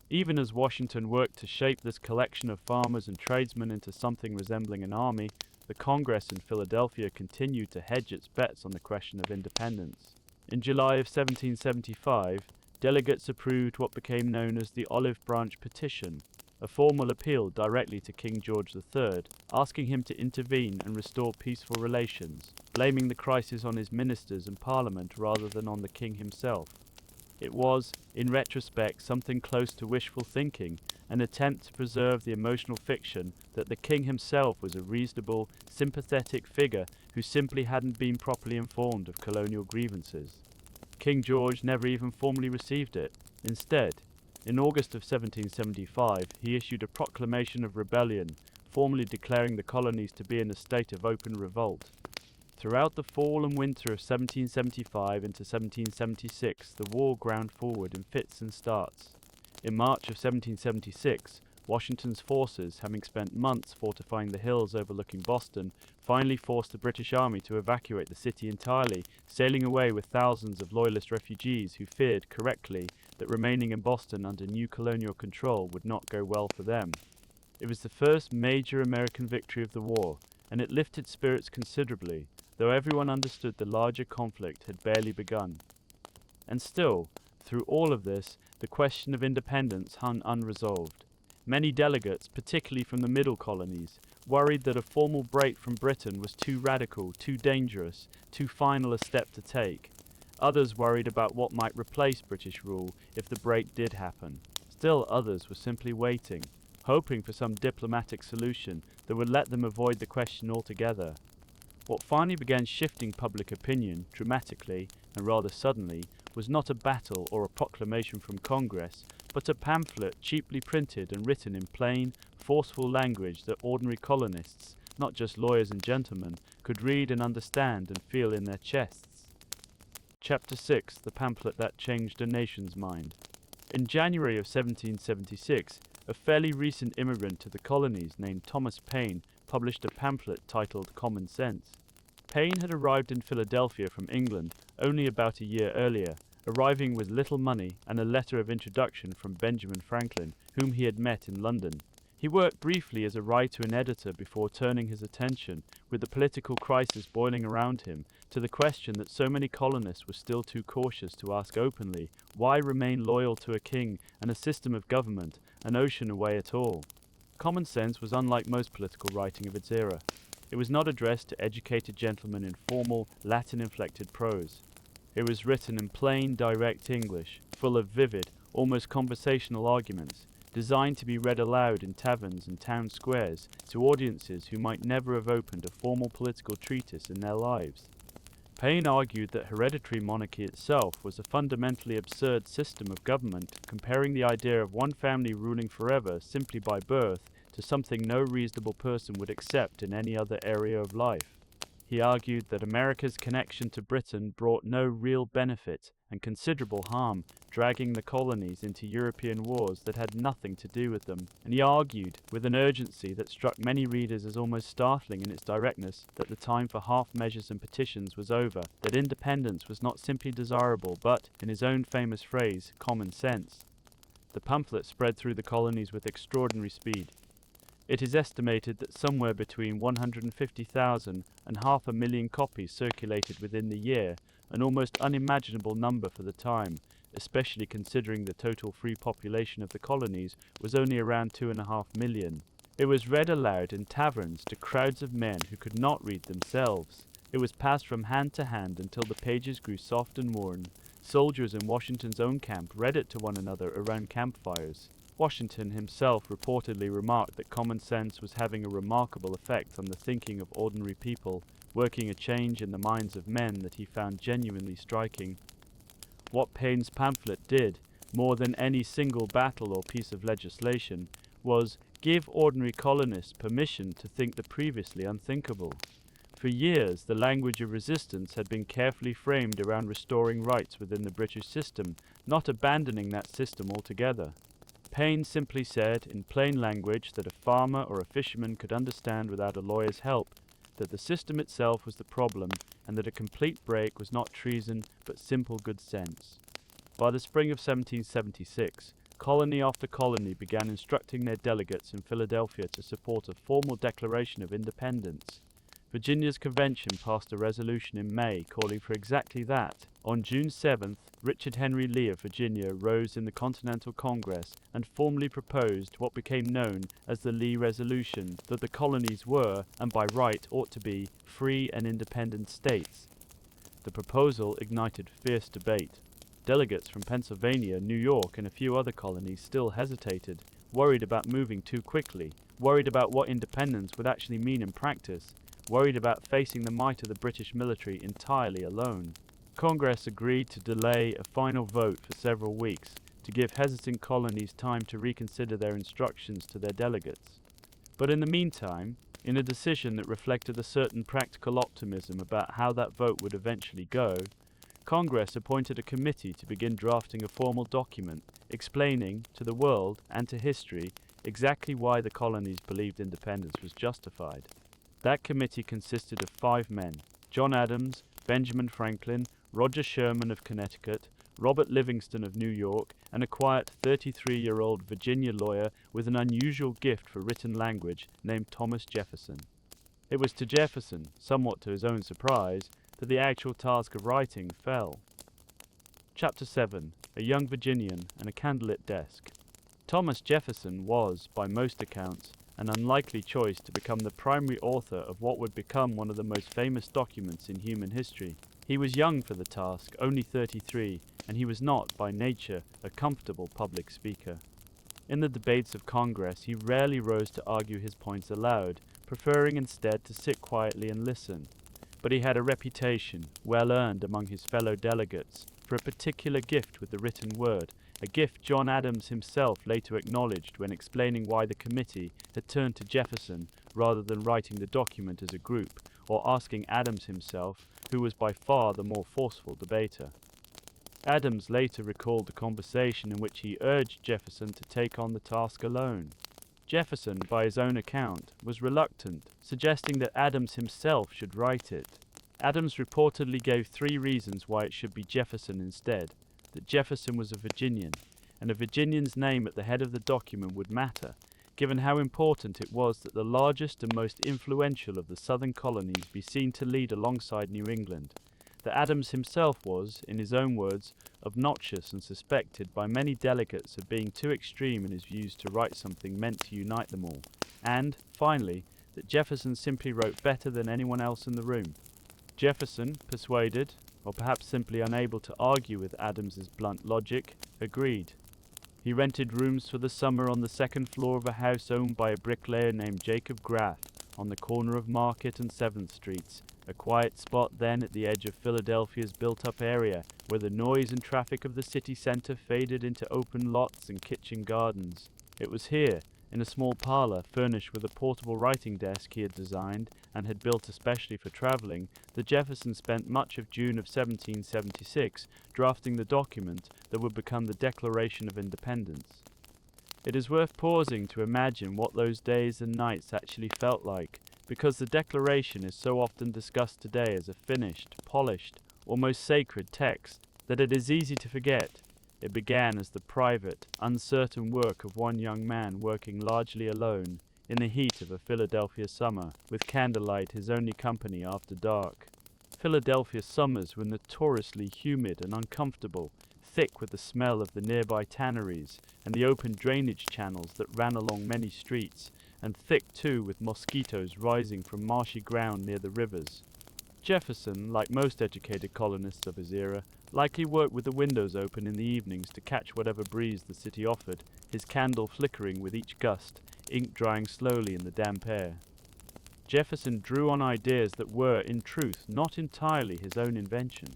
Even as Washington worked to shape this collection of farmers and tradesmen into something resembling an army, the Congress in Philadelphia continued to hedge its bets on the question of independence. In July of 1775, delegates approved what became known as the Olive Branch Petition, a formal appeal directly to King George III, asking him to intervene and restore peaceful relations, blaming the crisis on his ministers and Parliament rather than on the king himself. It was, in retrospect, something close to wishful thinking, an attempt to preserve the emotional fiction that the king himself was a reasonable, sympathetic figure who simply hadn't been properly informed of colonial grievances. King George never even formally received it. Instead, in August of 1775, he issued a proclamation of rebellion, formally declaring the colonies to be in a state of open revolt. Throughout the fall and winter of 1775 into 1776, the war ground forward in fits and starts. In March of 1776, Washington's forces, having spent months fortifying the hills overlooking Boston, finally forced the British Army to evacuate the city entirely, sailing away with thousands of Loyalist refugees who feared, correctly, that remaining in Boston under new colonial control would not go well for them. It was the first major American victory of the war, and it lifted spirits considerably, though everyone understood the larger conflict had barely begun. And still, through all of this, the question of independence hung unresolved. Many delegates, particularly from the middle colonies, worried that a formal break from Britain was too radical, too dangerous, too final a step to take. Others worried about what might replace British rule if the break did happen. Still others were simply waiting, hoping for some diplomatic solution that would let them avoid the question altogether. What finally began shifting public opinion, dramatically and rather suddenly, was not a battle or a proclamation from Congress, but a pamphlet cheaply printed and written in plain, forceful language that ordinary colonists, not just lawyers and gentlemen, could read and understand and feel in their chests. Chapter 6, the pamphlet that changed a nation's mind. In January of 1776, a fairly recent immigrant to the colonies named Thomas Paine published a pamphlet titled Common Sense. Paine had arrived in Philadelphia from England only about a year earlier, arriving with little money and a letter of introduction from Benjamin Franklin, whom he had met in London. He worked briefly as a writer and editor before turning his attention, with the political crisis boiling around him, to the question that so many colonists were still too cautious to ask openly: why remain loyal to a king and a system of government an ocean away at all? Common Sense was unlike most political writing of its era. It was not addressed to educated gentlemen in formal, Latin-inflected prose. It was written in plain, direct English, full of vivid, almost conversational arguments, designed to be read aloud in taverns and town squares to audiences who might never have opened a formal political treatise in their lives. Paine argued that hereditary monarchy itself was a fundamentally absurd system of government, comparing the idea of one family ruling forever simply by birth to something no reasonable person would accept in any other area of life. He argued that America's connection to Britain brought no real benefit, and considerable harm, dragging the colonies into European wars that had nothing to do with them, and he argued, with an urgency that struck many readers as almost startling in its directness, that the time for half measures and petitions was over, that independence was not simply desirable but, in his own famous phrase, common sense. The pamphlet spread through the colonies with extraordinary speed. It is estimated that somewhere between 150,000 and 500,000 copies circulated within the year, an almost unimaginable number for the time, especially considering the total free population of the colonies was only around 2.5 million. It was read aloud in taverns to crowds of men who could not read themselves. It was passed from hand to hand until the pages grew soft and worn. Soldiers in Washington's own camp read it to one another around campfires. Washington himself reportedly remarked that common sense was having a remarkable effect on the thinking of ordinary people, working a change in the minds of men that he found genuinely striking. What Paine's pamphlet did, more than any single battle or piece of legislation, was give ordinary colonists permission to think the previously unthinkable. For years, the language of resistance had been carefully framed around restoring rights within the British system, not abandoning that system altogether. Paine simply said, in plain language that a farmer or a fisherman could understand without a lawyer's help, that the system itself was the problem, and that a complete break was not treason but simple good sense. By the spring of 1776, colony after colony began instructing their delegates in Philadelphia to support a formal declaration of independence. Virginia's convention passed a resolution in May calling for exactly that. On June 7th, Richard Henry Lee of Virginia rose in the Continental Congress and formally proposed what became known as the Lee Resolution, that the colonies were, and by right ought to be, free and independent states. The proposal ignited fierce debate. Delegates from Pennsylvania, New York, and a few other colonies still hesitated, worried about moving too quickly, worried about what independence would actually mean in practice, worried about facing the might of the British military entirely alone. Congress agreed to delay a final vote for several weeks to give hesitant colonies time to reconsider their instructions to their delegates. But in the meantime, in a decision that reflected a certain practical optimism about how that vote would eventually go, Congress appointed a committee to begin drafting a formal document explaining to the world and to history exactly why the colonies believed independence was justified. That committee consisted of 5 men: John Adams, Benjamin Franklin, Roger Sherman of Connecticut, Robert Livingston of New York, and a quiet 33-year-old Virginia lawyer with an unusual gift for written language named Thomas Jefferson. It was to Jefferson, somewhat to his own surprise, that the actual task of writing fell. Chapter 7. A Young Virginian and a Candlelit Desk. Thomas Jefferson was, by most accounts, an unlikely choice to become the primary author of what would become one of the most famous documents in human history. He was young for the task, only 33, and he was not, by nature, a comfortable public speaker. In the debates of Congress, he rarely rose to argue his points aloud, preferring instead to sit quietly and listen. But he had a reputation, well earned among his fellow delegates, for a particular gift with the written word, a gift John Adams himself later acknowledged when explaining why the committee had turned to Jefferson rather than writing the document as a group, or asking Adams himself, who was by far the more forceful debater. Adams later recalled the conversation in which he urged Jefferson to take on the task alone. Jefferson, by his own account, was reluctant, suggesting that Adams himself should write it. Adams reportedly gave 3 reasons why it should be Jefferson instead: that Jefferson was a Virginian, and a Virginian's name at the head of the document would matter, given how important it was that the largest and most influential of the southern colonies be seen to lead alongside New England; that Adams himself was, in his own words, obnoxious and suspected by many delegates of being too extreme in his views to write something meant to unite them all; and, finally, that Jefferson simply wrote better than anyone else in the room. Jefferson, persuaded, or perhaps simply unable to argue with Adams's blunt logic, agreed. He rented rooms for the summer on the 2nd floor of a house owned by a bricklayer named Jacob Graff on the corner of Market and 7th Streets, a quiet spot then at the edge of Philadelphia's built-up area, where the noise and traffic of the city center faded into open lots and kitchen gardens. It was here, In a small parlor furnished with a portable writing desk he had designed and had built especially for traveling, the Jefferson spent much of June of 1776 drafting the document that would become the Declaration of Independence. It is worth pausing to imagine what those days and nights actually felt like, because the Declaration is so often discussed today as a finished, polished, almost sacred text that it is easy to forget. It began as the private, uncertain work of one young man working largely alone in the heat of a Philadelphia summer, with candlelight his only company after dark. Philadelphia summers were notoriously humid and uncomfortable, thick with the smell of the nearby tanneries and the open drainage channels that ran along many streets, and thick too with mosquitoes rising from marshy ground near the rivers. Jefferson, like most educated colonists of his era, likely worked with the windows open in the evenings to catch whatever breeze the city offered, his candle flickering with each gust, ink drying slowly in the damp air. Jefferson drew on ideas that were, in truth, not entirely his own invention.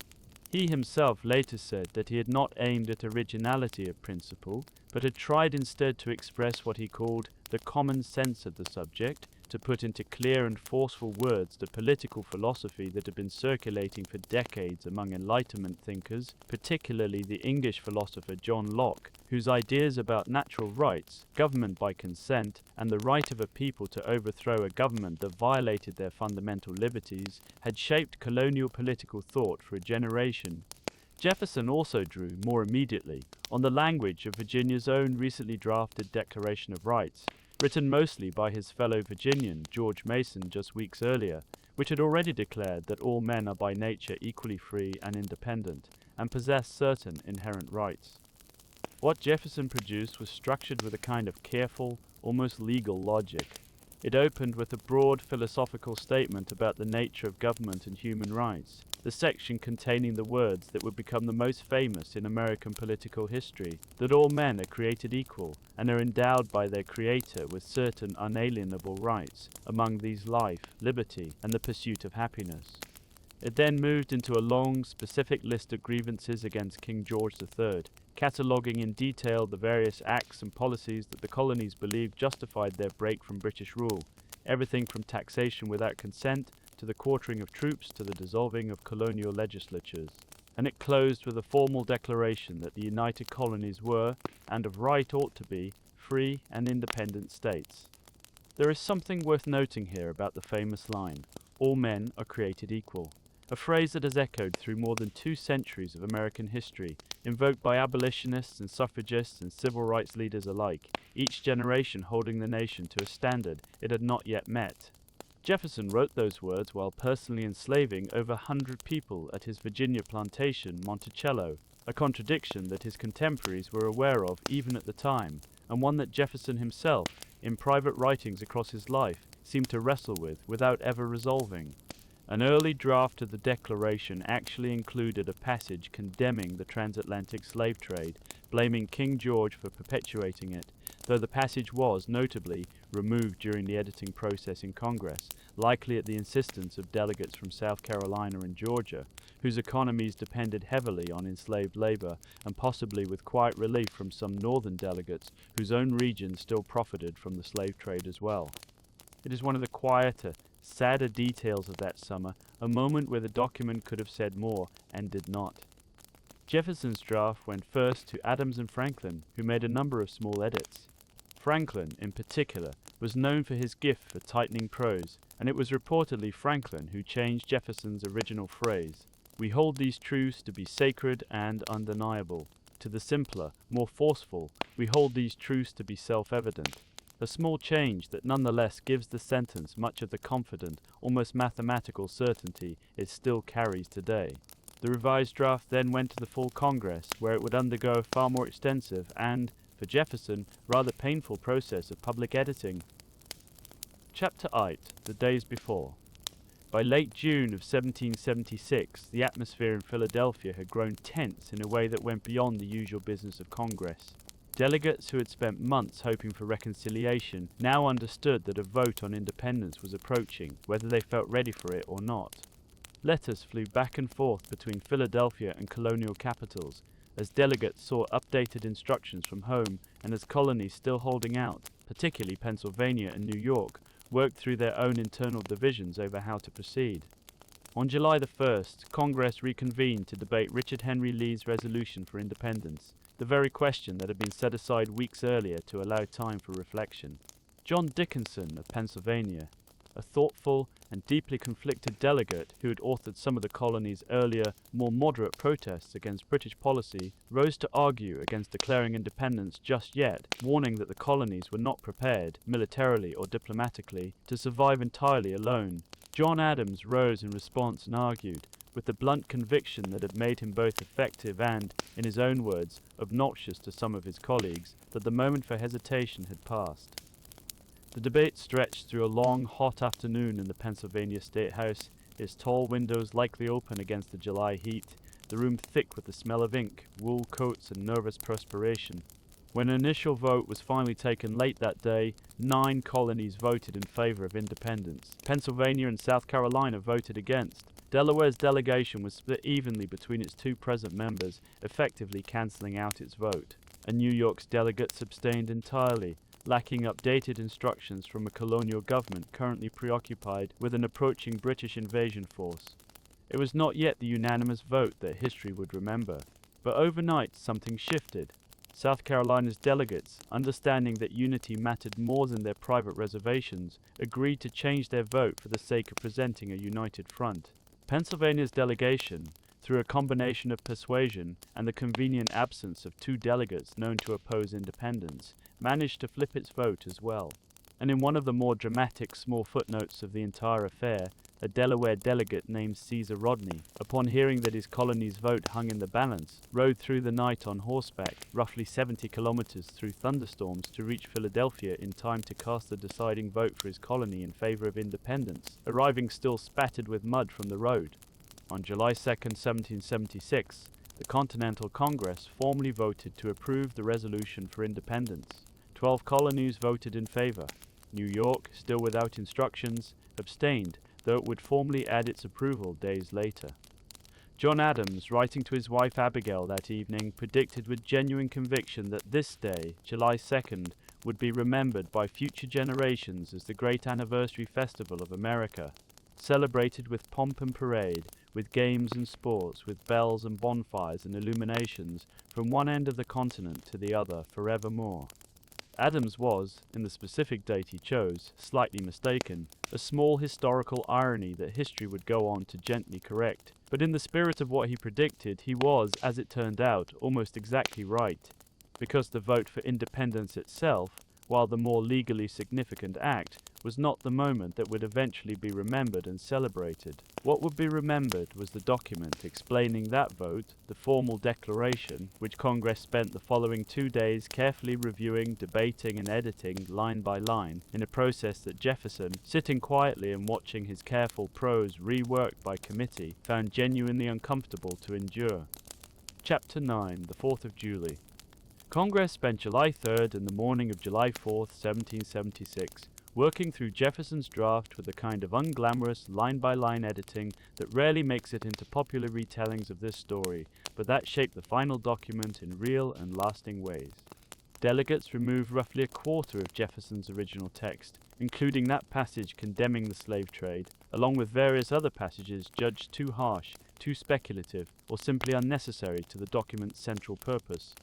He himself later said that he had not aimed at originality of principle, but had tried instead to express what he called the common sense of the subject, to put into clear and forceful words the political philosophy that had been circulating for decades among Enlightenment thinkers, particularly the English philosopher John Locke, whose ideas about natural rights, government by consent, and the right of a people to overthrow a government that violated their fundamental liberties, had shaped colonial political thought for a generation. Jefferson also drew, more immediately, on the language of Virginia's own recently drafted Declaration of Rights, written mostly by his fellow Virginian, George Mason, just weeks earlier, which had already declared that all men are by nature equally free and independent, and possess certain inherent rights. What Jefferson produced was structured with a kind of careful, almost legal logic. It opened with a broad philosophical statement about the nature of government and human rights, the section containing the words that would become the most famous in American political history, that all men are created equal and are endowed by their Creator with certain unalienable rights, among these life, liberty, and the pursuit of happiness. It then moved into a long, specific list of grievances against King George III, cataloguing in detail the various acts and policies that the colonies believed justified their break from British rule, everything from taxation without consent to the quartering of troops to the dissolving of colonial legislatures. And it closed with a formal declaration that the United Colonies were, and of right ought to be, free and independent states. There is something worth noting here about the famous line, "All men are created equal," a phrase that has echoed through more than 2 centuries of American history, invoked by abolitionists and suffragists and civil rights leaders alike, each generation holding the nation to a standard it had not yet met. Jefferson wrote those words while personally enslaving over 100 people at his Virginia plantation, Monticello, a contradiction that his contemporaries were aware of even at the time, and one that Jefferson himself, in private writings across his life, seemed to wrestle with without ever resolving. An early draft of the Declaration actually included a passage condemning the transatlantic slave trade, blaming King George for perpetuating it, though the passage was, notably, removed during the editing process in Congress, likely at the insistence of delegates from South Carolina and Georgia, whose economies depended heavily on enslaved labor, and possibly with quiet relief from some northern delegates whose own regions still profited from the slave trade as well. It is one of the quieter, sadder details of that summer, a moment where the document could have said more, and did not. Jefferson's draft went first to Adams and Franklin, who made a number of small edits. Franklin, in particular, was known for his gift for tightening prose, and it was reportedly Franklin who changed Jefferson's original phrase, "We hold these truths to be sacred and undeniable," to the simpler, more forceful, "We hold these truths to be self-evident," a small change that nonetheless gives the sentence much of the confident, almost mathematical certainty it still carries today. The revised draft then went to the full Congress, where it would undergo a far more extensive and, for Jefferson, rather painful process of public editing. Chapter 8. The Days Before. By late June of 1776, the atmosphere in Philadelphia had grown tense in a way that went beyond the usual business of Congress. Delegates who had spent months hoping for reconciliation now understood that a vote on independence was approaching, whether they felt ready for it or not. Letters flew back and forth between Philadelphia and colonial capitals, as delegates saw updated instructions from home and as colonies still holding out, particularly Pennsylvania and New York, worked through their own internal divisions over how to proceed. On July the 1st, Congress reconvened to debate Richard Henry Lee's resolution for independence, the very question that had been set aside weeks earlier to allow time for reflection. John Dickinson of Pennsylvania, a thoughtful and deeply conflicted delegate who had authored some of the colony's earlier, more moderate protests against British policy, rose to argue against declaring independence just yet, warning that the colonies were not prepared, militarily or diplomatically, to survive entirely alone. John Adams rose in response and argued, with the blunt conviction that had made him both effective and, in his own words, obnoxious to some of his colleagues, that the moment for hesitation had passed. The debate stretched through a long, hot afternoon in the Pennsylvania State House, its tall windows likely open against the July heat, the room thick with the smell of ink, wool coats, and nervous perspiration. When an initial vote was finally taken late that day, 9 colonies voted in favor of independence. Pennsylvania and South Carolina voted against. Delaware's delegation was split evenly between its 2 present members, effectively cancelling out its vote. And New York's delegates abstained entirely, lacking updated instructions from a colonial government currently preoccupied with an approaching British invasion force. It was not yet the unanimous vote that history would remember, but overnight something shifted. South Carolina's delegates, understanding that unity mattered more than their private reservations, agreed to change their vote for the sake of presenting a united front. Pennsylvania's delegation, through a combination of persuasion and the convenient absence of 2 delegates known to oppose independence, managed to flip its vote as well. And in one of the more dramatic small footnotes of the entire affair, a Delaware delegate named Caesar Rodney, upon hearing that his colony's vote hung in the balance, rode through the night on horseback, roughly 70 kilometers through thunderstorms to reach Philadelphia in time to cast the deciding vote for his colony in favor of independence, arriving still spattered with mud from the road. On July 2, 1776, the Continental Congress formally voted to approve the resolution for independence. 12 colonies voted in favor. New York, still without instructions, abstained, though it would formally add its approval days later. John Adams, writing to his wife Abigail that evening, predicted with genuine conviction that this day, July 2nd, would be remembered by future generations as the great anniversary festival of America, celebrated with pomp and parade, with games and sports, with bells and bonfires and illuminations, from one end of the continent to the other forevermore. Adams was, in the specific date he chose, slightly mistaken, a small historical irony that history would go on to gently correct. But in the spirit of what he predicted, he was, as it turned out, almost exactly right, because the vote for independence itself, while the more legally significant act, was not the moment that would eventually be remembered and celebrated. What would be remembered was the document explaining that vote, the formal declaration, which Congress spent the following 2 days carefully reviewing, debating, and editing line by line, in a process that Jefferson, sitting quietly and watching his careful prose reworked by committee, found genuinely uncomfortable to endure. Chapter 9, the 4th of July. Congress spent July 3rd and the morning of July 4th, 1776, working through Jefferson's draft with a kind of unglamorous line-by-line editing that rarely makes it into popular retellings of this story, but that shaped the final document in real and lasting ways. Delegates removed roughly a quarter of Jefferson's original text, including that passage condemning the slave trade, along with various other passages judged too harsh, too speculative, or simply unnecessary to the document's central purpose.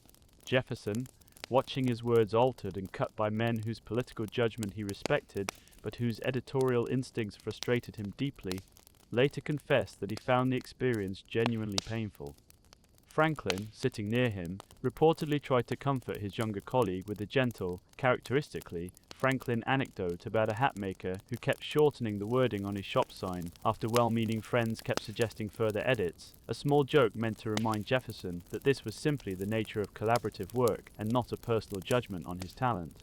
Jefferson, watching his words altered and cut by men whose political judgment he respected, but whose editorial instincts frustrated him deeply, later confessed that he found the experience genuinely painful. Franklin, sitting near him, reportedly tried to comfort his younger colleague with a gentle, characteristically Franklin anecdote about a hatmaker who kept shortening the wording on his shop sign after well-meaning friends kept suggesting further edits, a small joke meant to remind Jefferson that this was simply the nature of collaborative work and not a personal judgment on his talent.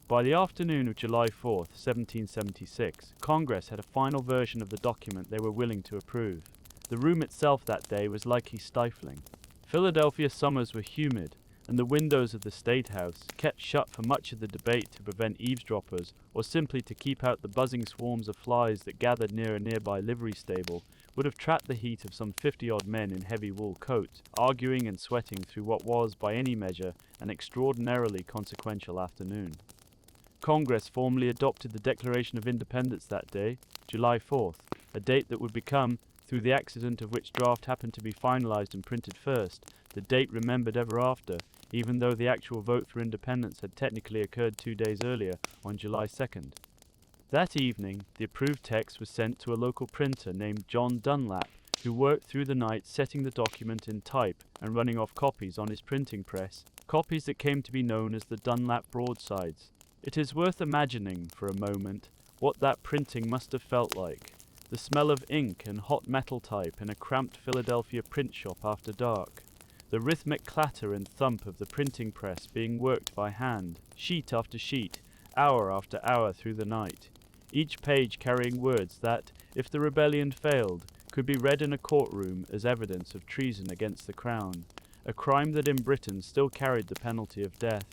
By the afternoon of July 4th, 1776, Congress had a final version of the document they were willing to approve. The room itself that day was likely stifling. Philadelphia summers were humid, and the windows of the State House, kept shut for much of the debate to prevent eavesdroppers or simply to keep out the buzzing swarms of flies that gathered near a nearby livery stable, would have trapped the heat of some 50-odd men in heavy wool coats, arguing and sweating through what was, by any measure, an extraordinarily consequential afternoon. Congress formally adopted the Declaration of Independence that day, July 4th, a date that would become, through the accident of which draft happened to be finalized and printed first, the date remembered ever after, even though the actual vote for independence had technically occurred 2 days earlier, on July 2nd. That evening, the approved text was sent to a local printer named John Dunlap, who worked through the night setting the document in type and running off copies on his printing press, copies that came to be known as the Dunlap broadsides. It is worth imagining, for a moment, what that printing must have felt like. The smell of ink and hot metal type in a cramped Philadelphia print shop after dark. The rhythmic clatter and thump of the printing press being worked by hand, sheet after sheet, hour after hour through the night. Each page carrying words that, if the rebellion failed, could be read in a courtroom as evidence of treason against the crown, a crime that in Britain still carried the penalty of death.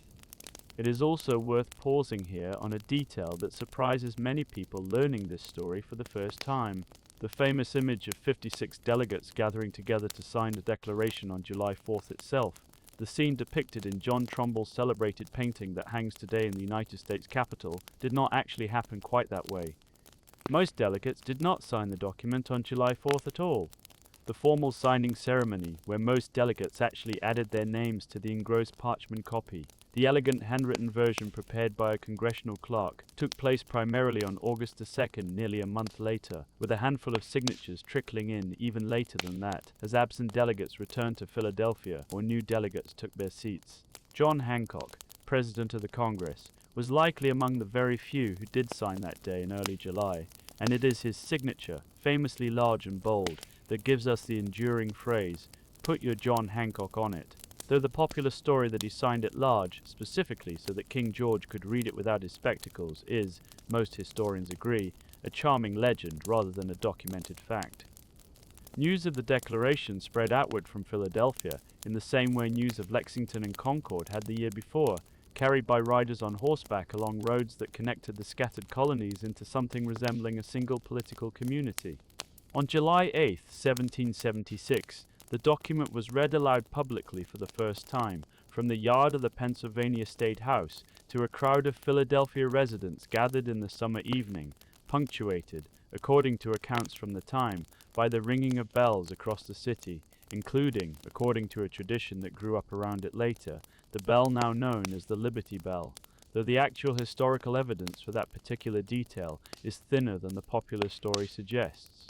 It is also worth pausing here on a detail that surprises many people learning this story for the first time. The famous image of 56 delegates gathering together to sign the Declaration on July 4th itself, the scene depicted in John Trumbull's celebrated painting that hangs today in the United States Capitol, did not actually happen quite that way. Most delegates did not sign the document on July 4th at all. The formal signing ceremony, where most delegates actually added their names to the engrossed parchment copy, the elegant handwritten version prepared by a congressional clerk, took place primarily on August the 2nd, nearly a month later, with a handful of signatures trickling in even later than that, as absent delegates returned to Philadelphia or new delegates took their seats. John Hancock, President of the Congress, was likely among the very few who did sign that day in early July, and it is his signature, famously large and bold, that gives us the enduring phrase, "Put your John Hancock on it," though the popular story that he signed it large, specifically so that King George could read it without his spectacles, is, most historians agree, a charming legend rather than a documented fact. News of the Declaration spread outward from Philadelphia in the same way news of Lexington and Concord had the year before, carried by riders on horseback along roads that connected the scattered colonies into something resembling a single political community. On July 8, 1776, the document was read aloud publicly for the first time from the yard of the Pennsylvania State House to a crowd of Philadelphia residents gathered in the summer evening, punctuated, according to accounts from the time, by the ringing of bells across the city, including, according to a tradition that grew up around it later, the bell now known as the Liberty Bell, though the actual historical evidence for that particular detail is thinner than the popular story suggests.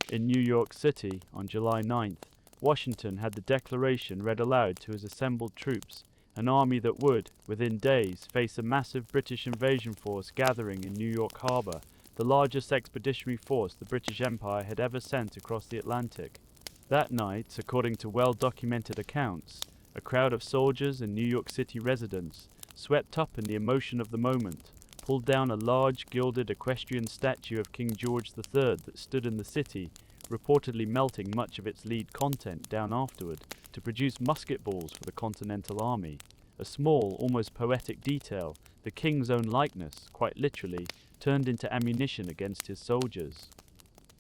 In New York City, on July 9th, Washington had the Declaration read aloud to his assembled troops, an army that would, within days, face a massive British invasion force gathering in New York Harbor, the largest expeditionary force the British Empire had ever sent across the Atlantic. That night, according to well-documented accounts, a crowd of soldiers and New York City residents, swept up in the emotion of the moment, pulled down a large gilded equestrian statue of King George III that stood in the city, reportedly melting much of its lead content down afterward to produce musket balls for the Continental Army. A small, almost poetic detail, the king's own likeness, quite literally, turned into ammunition against his soldiers.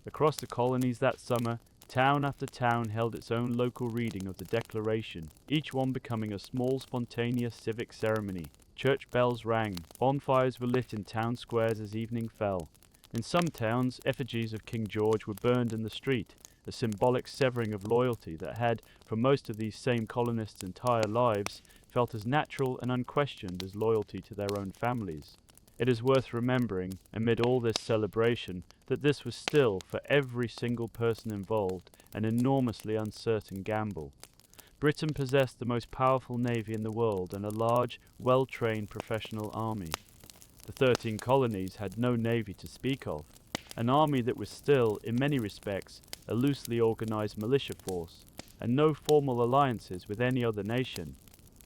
Across the colonies that summer, town after town held its own local reading of the Declaration, each one becoming a small spontaneous civic ceremony. Church bells rang, bonfires were lit in town squares as evening fell. In some towns, effigies of King George were burned in the street, a symbolic severing of loyalty that had, for most of these same colonists' entire lives, felt as natural and unquestioned as loyalty to their own families. It is worth remembering, amid all this celebration, that this was still, for every single person involved, an enormously uncertain gamble. Britain possessed the most powerful navy in the world and a large, well-trained professional army. The 13 colonies had no navy to speak of, an army that was still, in many respects, a loosely organized militia force, and no formal alliances with any other nation.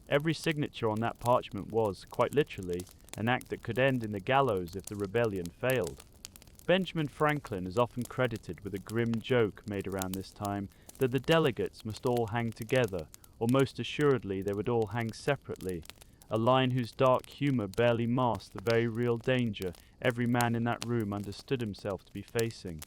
Every signature on that parchment was, quite literally, an act that could end in the gallows if the rebellion failed. Benjamin Franklin is often credited with a grim joke made around this time that the delegates must all hang together, or most assuredly they would all hang separately, a line whose dark humor barely masked the very real danger every man in that room understood himself to be facing.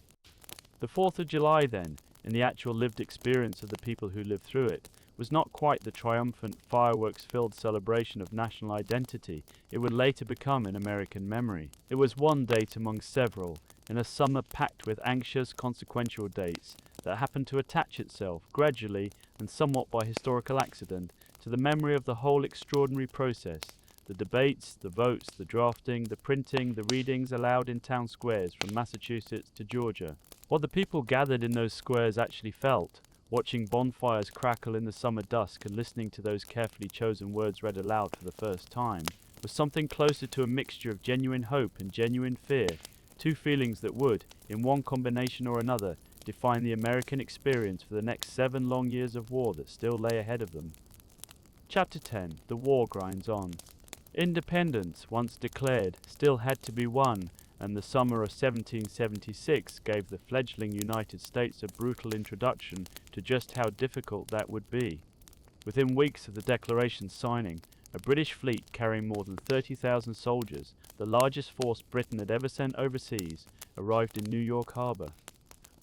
The 4th of July, then, in the actual lived experience of the people who lived through it, was not quite the triumphant, fireworks-filled celebration of national identity it would later become in American memory. It was one date among several, in a summer packed with anxious, consequential dates that happened to attach itself, gradually and somewhat by historical accident, to the memory of the whole extraordinary process: the debates, the votes, the drafting, the printing, the readings aloud in town squares from Massachusetts to Georgia. What the people gathered in those squares actually felt, watching bonfires crackle in the summer dusk and listening to those carefully chosen words read aloud for the first time, was something closer to a mixture of genuine hope and genuine fear, two feelings that would, in one combination or another, define the American experience for the next 7 long years of war that still lay ahead of them. Chapter 10. The war grinds on. Independence, once declared, still had to be won, and the summer of 1776 gave the fledgling United States a brutal introduction to just how difficult that would be. Within weeks of the Declaration's signing, a British fleet carrying more than 30,000 soldiers, the largest force Britain had ever sent overseas, arrived in New York Harbor.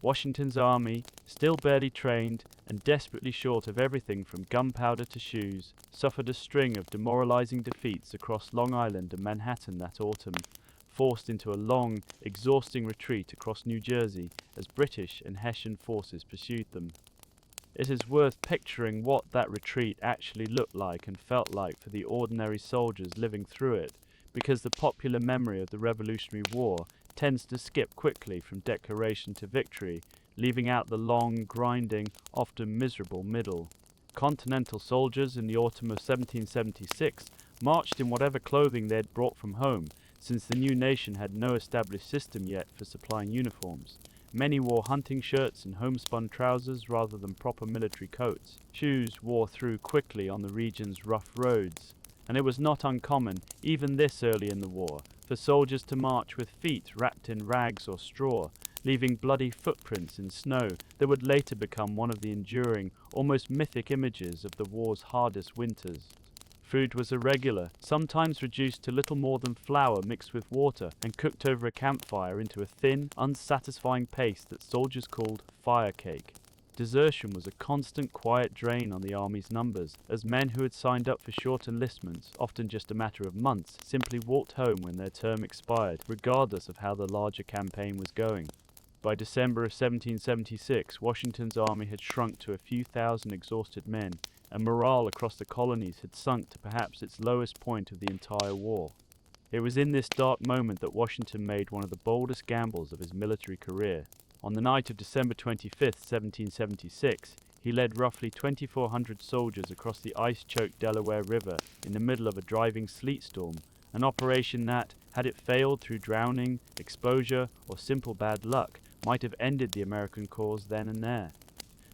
Washington's army, still barely trained and desperately short of everything from gunpowder to shoes, suffered a string of demoralizing defeats across Long Island and Manhattan that autumn, forced into a long, exhausting retreat across New Jersey as British and Hessian forces pursued them. It is worth picturing what that retreat actually looked like and felt like for the ordinary soldiers living through it, because the popular memory of the Revolutionary War tends to skip quickly from declaration to victory, leaving out the long, grinding, often miserable middle. Continental soldiers in the autumn of 1776 marched in whatever clothing they had brought from home, since the new nation had no established system yet for supplying uniforms. Many wore hunting shirts and homespun trousers rather than proper military coats. Shoes wore through quickly on the region's rough roads, and it was not uncommon, even this early in the war, for soldiers to march with feet wrapped in rags or straw, leaving bloody footprints in snow that would later become one of the enduring, almost mythic images of the war's hardest winters. Food was irregular, sometimes reduced to little more than flour mixed with water and cooked over a campfire into a thin, unsatisfying paste that soldiers called fire cake. Desertion was a constant quiet drain on the army's numbers, as men who had signed up for short enlistments, often just a matter of months, simply walked home when their term expired, regardless of how the larger campaign was going. By December of 1776, Washington's army had shrunk to a few thousand exhausted men, and morale across the colonies had sunk to perhaps its lowest point of the entire war. It was in this dark moment that Washington made one of the boldest gambles of his military career. On the night of December 25, 1776, he led roughly 2,400 soldiers across the ice-choked Delaware River in the middle of a driving sleet storm, an operation that, had it failed through drowning, exposure, or simple bad luck, might have ended the American cause then and there.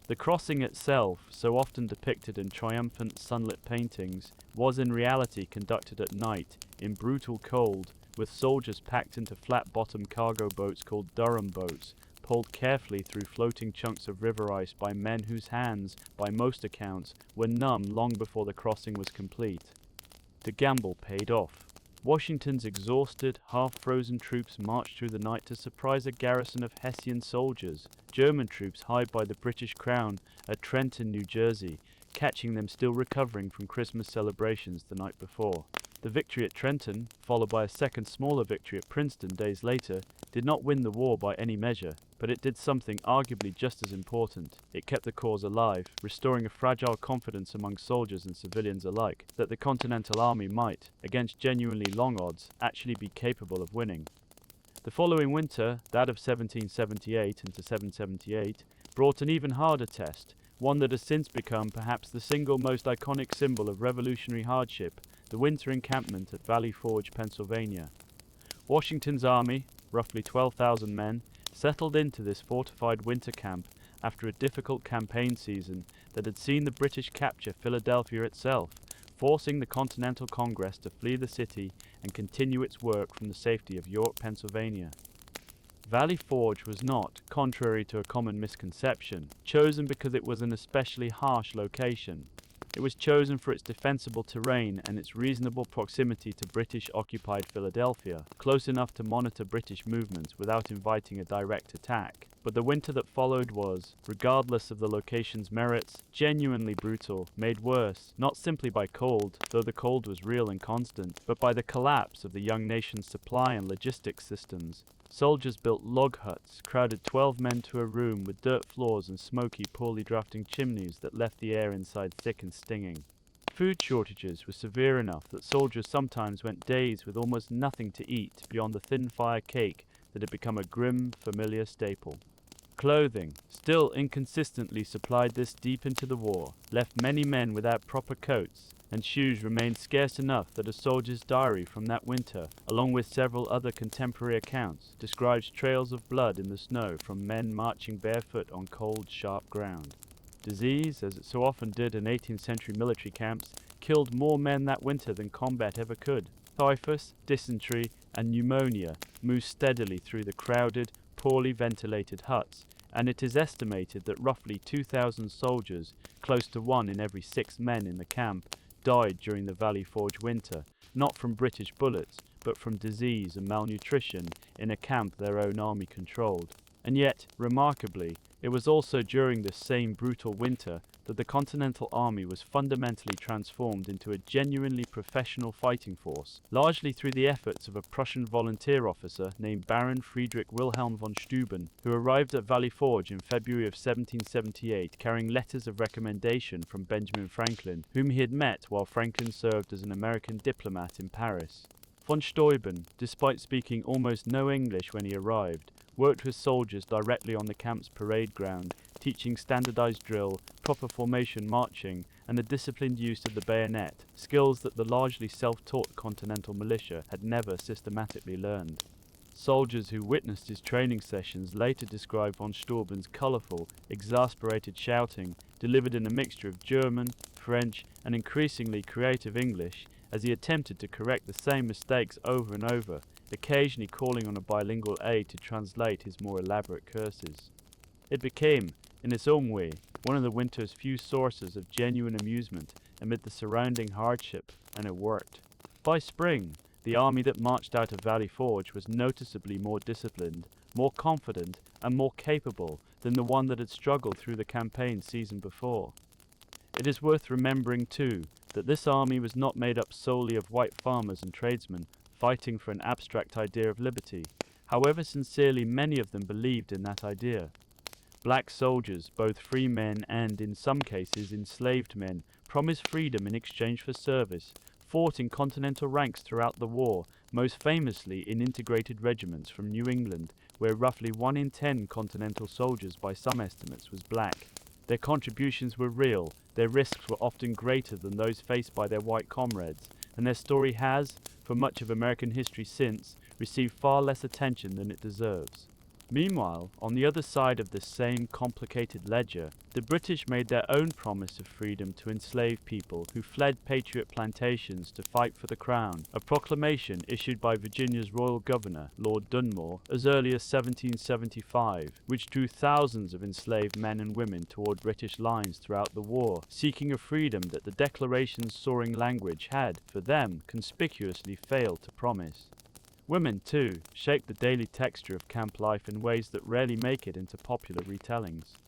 The crossing itself, so often depicted in triumphant sunlit paintings, was in reality conducted at night, in brutal cold, with soldiers packed into flat-bottomed cargo boats called Durham boats, pulled carefully through floating chunks of river ice by men whose hands, by most accounts, were numb long before the crossing was complete. The gamble paid off. Washington's exhausted, half-frozen troops marched through the night to surprise a garrison of Hessian soldiers, German troops hired by the British Crown at Trenton, New Jersey, catching them still recovering from Christmas celebrations the night before. The victory at Trenton, followed by a second smaller victory at Princeton days later, did not win the war by any measure, but it did something arguably just as important. It kept the cause alive, restoring a fragile confidence among soldiers and civilians alike that the Continental Army might, against genuinely long odds, actually be capable of winning. The following winter, that of 1778 into 778, brought an even harder test, one that has since become perhaps the single most iconic symbol of revolutionary hardship, the winter encampment at Valley Forge, Pennsylvania. Washington's army, roughly 12,000 men, settled into this fortified winter camp after a difficult campaign season that had seen the British capture Philadelphia itself, forcing the Continental Congress to flee the city and continue its work from the safety of York, Pennsylvania. Valley Forge was not, contrary to a common misconception, chosen because it was an especially harsh location. It was chosen for its defensible terrain and its reasonable proximity to British-occupied Philadelphia, close enough to monitor British movements without inviting a direct attack, But the winter that followed was, regardless of the location's merits, genuinely brutal, made worse, not simply by cold, though the cold was real and constant, but by the collapse of the young nation's supply and logistics systems. Soldiers built log huts, crowded 12 men to a room with dirt floors and smoky, poorly drafting chimneys that left the air inside thick and stinging. Food shortages were severe enough that soldiers sometimes went days with almost nothing to eat beyond the thin fire cake that had become a grim, familiar staple. Clothing, still inconsistently supplied this deep into the war, left many men without proper coats, and shoes remained scarce enough that a soldier's diary from that winter, along with several other contemporary accounts, describes trails of blood in the snow from men marching barefoot on cold, sharp ground. Disease, as it so often did in 18th century military camps, killed more men that winter than combat ever could. Typhus, dysentery, and pneumonia moved steadily through the crowded, poorly ventilated huts, and it is estimated that roughly 2,000 soldiers, close to 1 in every 6 men in the camp, died during the Valley Forge winter, not from British bullets, but from disease and malnutrition in a camp their own army controlled. And yet, remarkably, it was also during this same brutal winter that the Continental Army was fundamentally transformed into a genuinely professional fighting force, largely through the efforts of a Prussian volunteer officer named Baron Friedrich Wilhelm von Steuben, who arrived at Valley Forge in February of 1778 carrying letters of recommendation from Benjamin Franklin, whom he had met while Franklin served as an American diplomat in Paris. Von Steuben, despite speaking almost no English when he arrived, worked with soldiers directly on the camp's parade ground, teaching standardized drill, proper formation marching, and the disciplined use of the bayonet, skills that the largely self-taught Continental militia had never systematically learned. Soldiers who witnessed his training sessions later describe von Steuben's colorful, exasperated shouting, delivered in a mixture of German, French, and increasingly creative English, as he attempted to correct the same mistakes over and over, occasionally calling on a bilingual aide to translate his more elaborate curses. It became, in its own way, one of the winter's few sources of genuine amusement amid the surrounding hardship, and it worked. By spring, the army that marched out of Valley Forge was noticeably more disciplined, more confident, and more capable than the one that had struggled through the campaign season before. It is worth remembering, too, that this army was not made up solely of white farmers and tradesmen fighting for an abstract idea of liberty, however sincerely many of them believed in that idea. Black soldiers, both free men and, in some cases, enslaved men, promised freedom in exchange for service, fought in continental ranks throughout the war, most famously in integrated regiments from New England, where roughly 1 in 10 continental soldiers by some estimates was black. Their contributions were real, their risks were often greater than those faced by their white comrades, and their story has, for much of American history since, received far less attention than it deserves. Meanwhile, on the other side of this same complicated ledger, the British made their own promise of freedom to enslaved people who fled Patriot plantations to fight for the crown, a proclamation issued by Virginia's royal governor, Lord Dunmore, as early as 1775, which drew thousands of enslaved men and women toward British lines throughout the war, seeking a freedom that the Declaration's soaring language had, for them, conspicuously failed to promise. Women, too, shaped the daily texture of camp life in ways that rarely make it into popular retellings.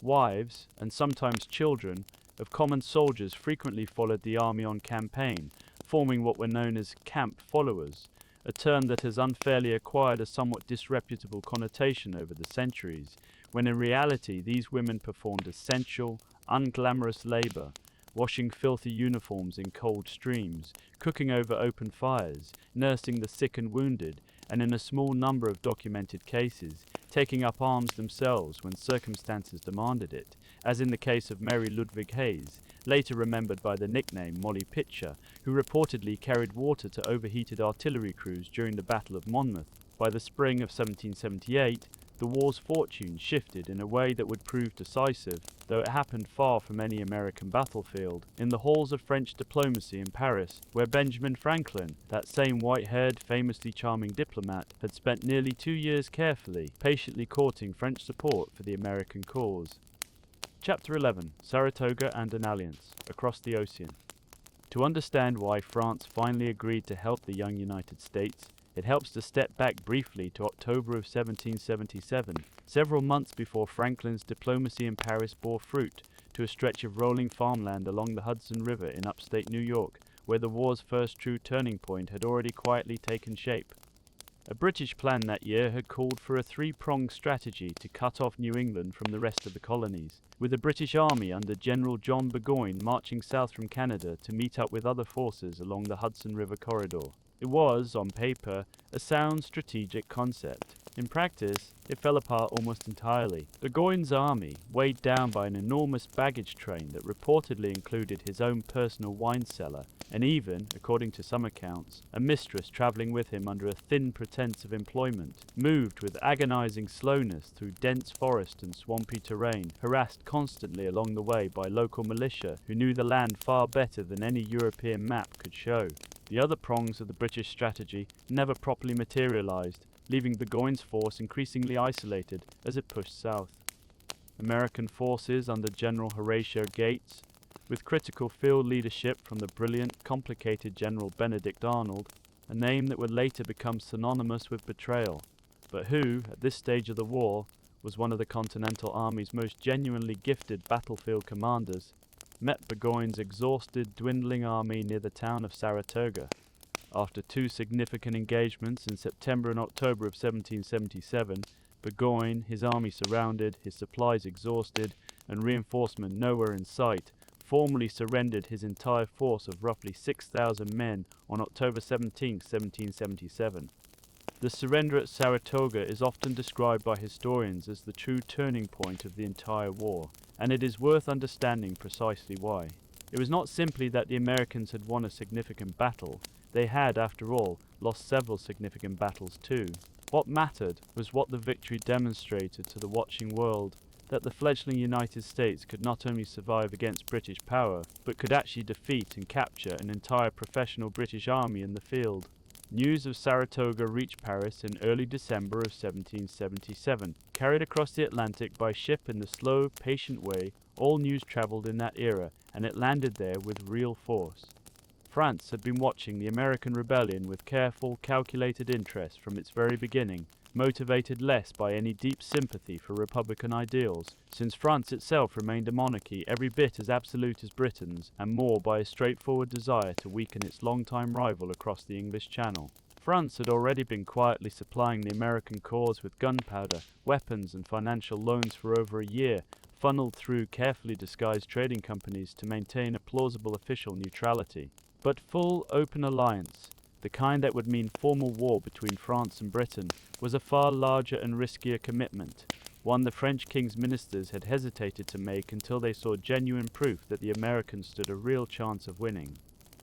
Wives, and sometimes children, of common soldiers frequently followed the army on campaign, forming what were known as camp followers, a term that has unfairly acquired a somewhat disreputable connotation over the centuries, when in reality these women performed essential, unglamorous labor, washing filthy uniforms in cold streams, cooking over open fires, nursing the sick and wounded, and in a small number of documented cases, taking up arms themselves when circumstances demanded it, as in the case of Mary Ludwig Hayes, later remembered by the nickname Molly Pitcher, who reportedly carried water to overheated artillery crews during the Battle of Monmouth. By the spring of 1778, the war's fortune shifted in a way that would prove decisive, though it happened far from any American battlefield, in the halls of French diplomacy in Paris, where Benjamin Franklin, that same white-haired, famously charming diplomat, had spent nearly 2 years carefully, patiently courting French support for the American cause. Chapter 11. Saratoga and an Alliance, Across the Ocean. To understand why France finally agreed to help the young United States, it helps to step back briefly to October of 1777, several months before Franklin's diplomacy in Paris bore fruit, to a stretch of rolling farmland along the Hudson River in upstate New York, where the war's first true turning point had already quietly taken shape. A British plan that year had called for a three-pronged strategy to cut off New England from the rest of the colonies, with the British Army under General John Burgoyne marching south from Canada to meet up with other forces along the Hudson River corridor. It was, on paper, a sound strategic concept. In practice, it fell apart almost entirely. Burgoyne's army, weighed down by an enormous baggage train that reportedly included his own personal wine cellar, and even, according to some accounts, a mistress travelling with him under a thin pretense of employment, moved with agonizing slowness through dense forest and swampy terrain, harassed constantly along the way by local militia who knew the land far better than any European map could show. The other prongs of the British strategy never properly materialized, leaving Burgoyne's force increasingly isolated as it pushed south. American forces under General Horatio Gates, with critical field leadership from the brilliant, complicated General Benedict Arnold, a name that would later become synonymous with betrayal, but who, at this stage of the war, was one of the Continental Army's most genuinely gifted battlefield commanders, met Burgoyne's exhausted, dwindling army near the town of Saratoga. After two significant engagements in September and October of 1777, Burgoyne, his army surrounded, his supplies exhausted, and reinforcement nowhere in sight, formally surrendered his entire force of roughly 6,000 men on October 17, 1777. The surrender at Saratoga is often described by historians as the true turning point of the entire war, and it is worth understanding precisely why. It was not simply that the Americans had won a significant battle. They had, after all, lost several significant battles too. What mattered was what the victory demonstrated to the watching world, that the fledgling United States could not only survive against British power, but could actually defeat and capture an entire professional British army in the field. News of Saratoga reached Paris in early December of 1777. Carried across the Atlantic by ship in the slow, patient way all news travelled in that era, and it landed there with real force. France had been watching the American rebellion with careful, calculated interest from its very beginning, motivated less by any deep sympathy for Republican ideals, since France itself remained a monarchy every bit as absolute as Britain's, and more by a straightforward desire to weaken its long-time rival across the English Channel. France had already been quietly supplying the American cause with gunpowder, weapons and financial loans for over a year, funneled through carefully disguised trading companies to maintain a plausible official neutrality. But full, open alliance, the kind that would mean formal war between France and Britain, was a far larger and riskier commitment, one the French king's ministers had hesitated to make until they saw genuine proof that the Americans stood a real chance of winning.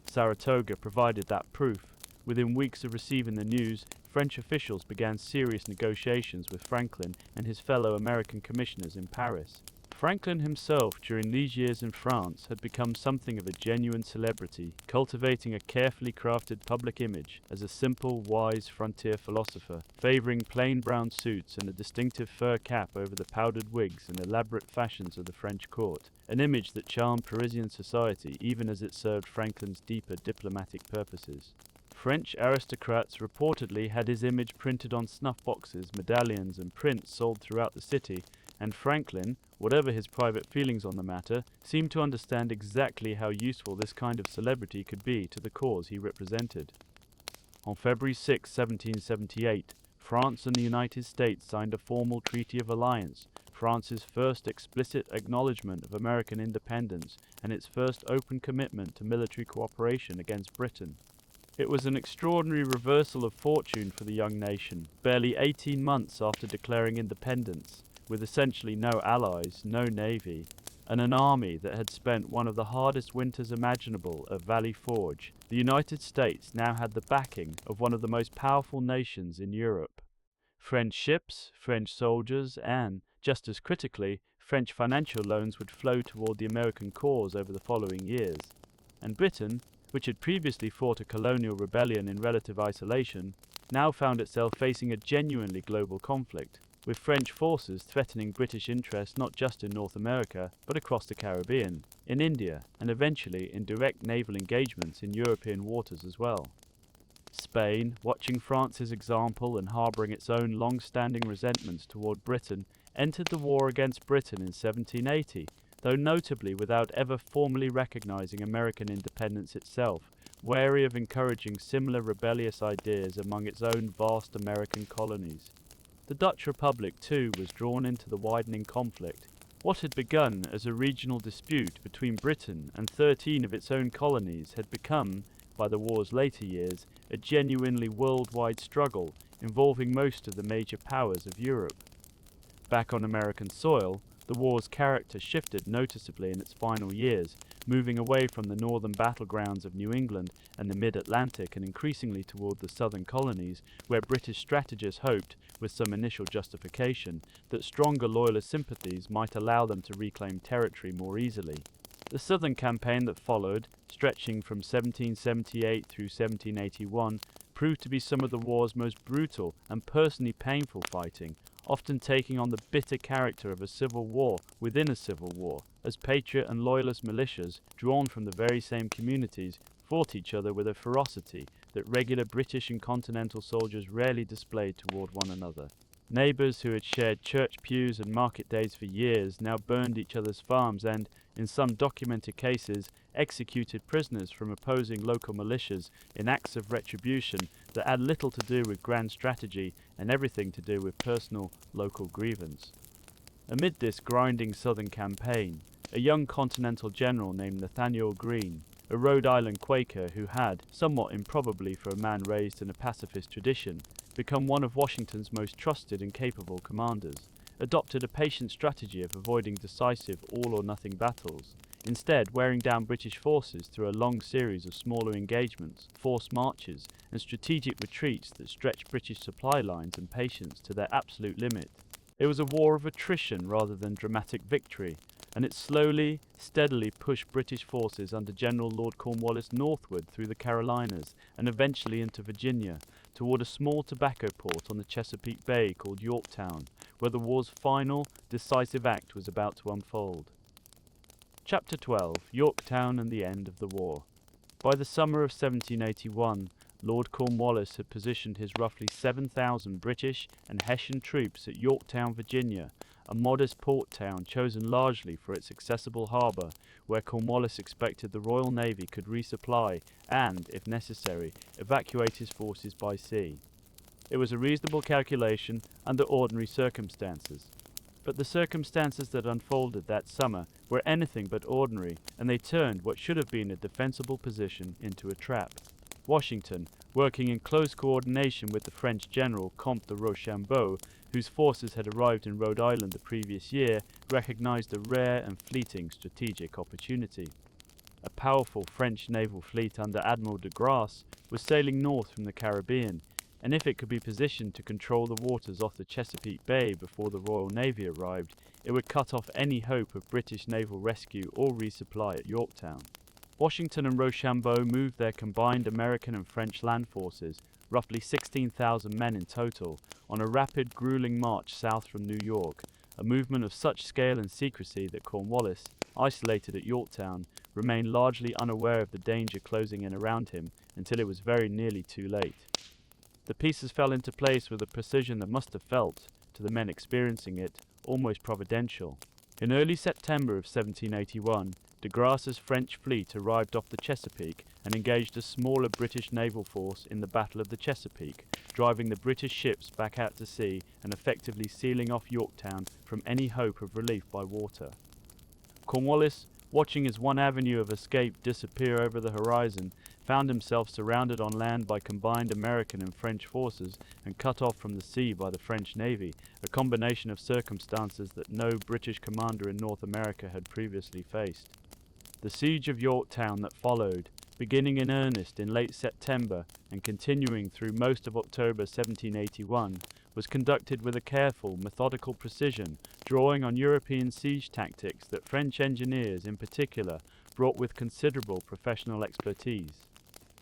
Saratoga provided that proof. Within weeks of receiving the news, French officials began serious negotiations with Franklin and his fellow American commissioners in Paris. Franklin himself, during these years in France, had become something of a genuine celebrity, cultivating a carefully crafted public image as a simple, wise frontier philosopher, favoring plain brown suits and a distinctive fur cap over the powdered wigs and elaborate fashions of the French court, an image that charmed Parisian society even as it served Franklin's deeper diplomatic purposes. French aristocrats reportedly had his image printed on snuff boxes, medallions, and prints sold throughout the city, and Franklin, whatever his private feelings on the matter, seemed to understand exactly how useful this kind of celebrity could be to the cause he represented. On February 6, 1778, France and the United States signed a formal treaty of alliance, France's first explicit acknowledgement of American independence and its first open commitment to military cooperation against Britain. It was an extraordinary reversal of fortune for the young nation, barely 18 months after declaring independence, with essentially no allies, no navy, and an army that had spent one of the hardest winters imaginable at Valley Forge. The United States now had the backing of one of the most powerful nations in Europe. French ships, French soldiers, and, just as critically, French financial loans would flow toward the American cause over the following years. And Britain, which had previously fought a colonial rebellion in relative isolation, now found itself facing a genuinely global conflict, with French forces threatening British interests not just in North America, but across the Caribbean, in India, and eventually in direct naval engagements in European waters as well. Spain, watching France's example and harbouring its own long-standing resentments toward Britain, entered the war against Britain in 1780, though notably without ever formally recognising American independence itself, wary of encouraging similar rebellious ideas among its own vast American colonies. The Dutch Republic, too, was drawn into the widening conflict. What had begun as a regional dispute between Britain and 13 of its own colonies had become, by the war's later years, a genuinely worldwide struggle involving most of the major powers of Europe. Back on American soil, the war's character shifted noticeably in its final years, moving away from the northern battlegrounds of New England and the mid-Atlantic and increasingly toward the southern colonies, where British strategists hoped, with some initial justification, that stronger loyalist sympathies might allow them to reclaim territory more easily. The southern campaign that followed, stretching from 1778 through 1781, proved to be some of the war's most brutal and personally painful fighting, often taking on the bitter character of a civil war within a civil war, as patriot and loyalist militias, drawn from the very same communities, fought each other with a ferocity that regular British and continental soldiers rarely displayed toward one another. Neighbours who had shared church pews and market days for years now burned each other's farms and, in some documented cases, executed prisoners from opposing local militias in acts of retribution that had little to do with grand strategy and everything to do with personal local grievance. Amid this grinding southern campaign, a young continental general named Nathaniel Greene, a Rhode Island Quaker who had, somewhat improbably for a man raised in a pacifist tradition, become one of Washington's most trusted and capable commanders, adopted a patient strategy of avoiding decisive all-or-nothing battles, instead wearing down British forces through a long series of smaller engagements, forced marches, and strategic retreats that stretched British supply lines and patience to their absolute limit. It was a war of attrition rather than dramatic victory, and it slowly, steadily pushed British forces under General Lord Cornwallis northward through the Carolinas and eventually into Virginia, toward a small tobacco port on the Chesapeake Bay called Yorktown, where the war's final, decisive act was about to unfold. Chapter 12: Yorktown and the End of the War. By the summer of 1781, Lord Cornwallis had positioned his roughly 7,000 British and Hessian troops at Yorktown, Virginia, a modest port town chosen largely for its accessible harbour, where Cornwallis expected the Royal Navy could resupply and, if necessary, evacuate his forces by sea. It was a reasonable calculation under ordinary circumstances. But the circumstances that unfolded that summer were anything but ordinary, and they turned what should have been a defensible position into a trap. Washington, working in close coordination with the French general Comte de Rochambeau, whose forces had arrived in Rhode Island the previous year, recognized a rare and fleeting strategic opportunity. A powerful French naval fleet under Admiral de Grasse was sailing north from the Caribbean, and if it could be positioned to control the waters off the Chesapeake Bay before the Royal Navy arrived, it would cut off any hope of British naval rescue or resupply at Yorktown. Washington and Rochambeau moved their combined American and French land forces, roughly 16,000 men in total, on a rapid, grueling march south from New York, a movement of such scale and secrecy that Cornwallis, isolated at Yorktown, remained largely unaware of the danger closing in around him until it was very nearly too late. The pieces fell into place with a precision that must have felt, to the men experiencing it, almost providential. In early September of 1781, de Grasse's French fleet arrived off the Chesapeake and engaged a smaller British naval force in the Battle of the Chesapeake, driving the British ships back out to sea and effectively sealing off Yorktown from any hope of relief by water. Cornwallis, watching his one avenue of escape disappear over the horizon, found himself surrounded on land by combined American and French forces and cut off from the sea by the French Navy, a combination of circumstances that no British commander in North America had previously faced. The siege of Yorktown that followed, beginning in earnest in late September and continuing through most of October 1781, was conducted with a careful, methodical precision, drawing on European siege tactics that French engineers in particular brought with considerable professional expertise.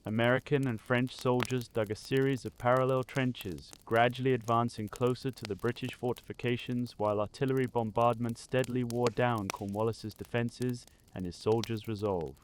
American and French soldiers dug a series of parallel trenches, gradually advancing closer to the British fortifications while artillery bombardment steadily wore down Cornwallis's defences and his soldiers' resolve.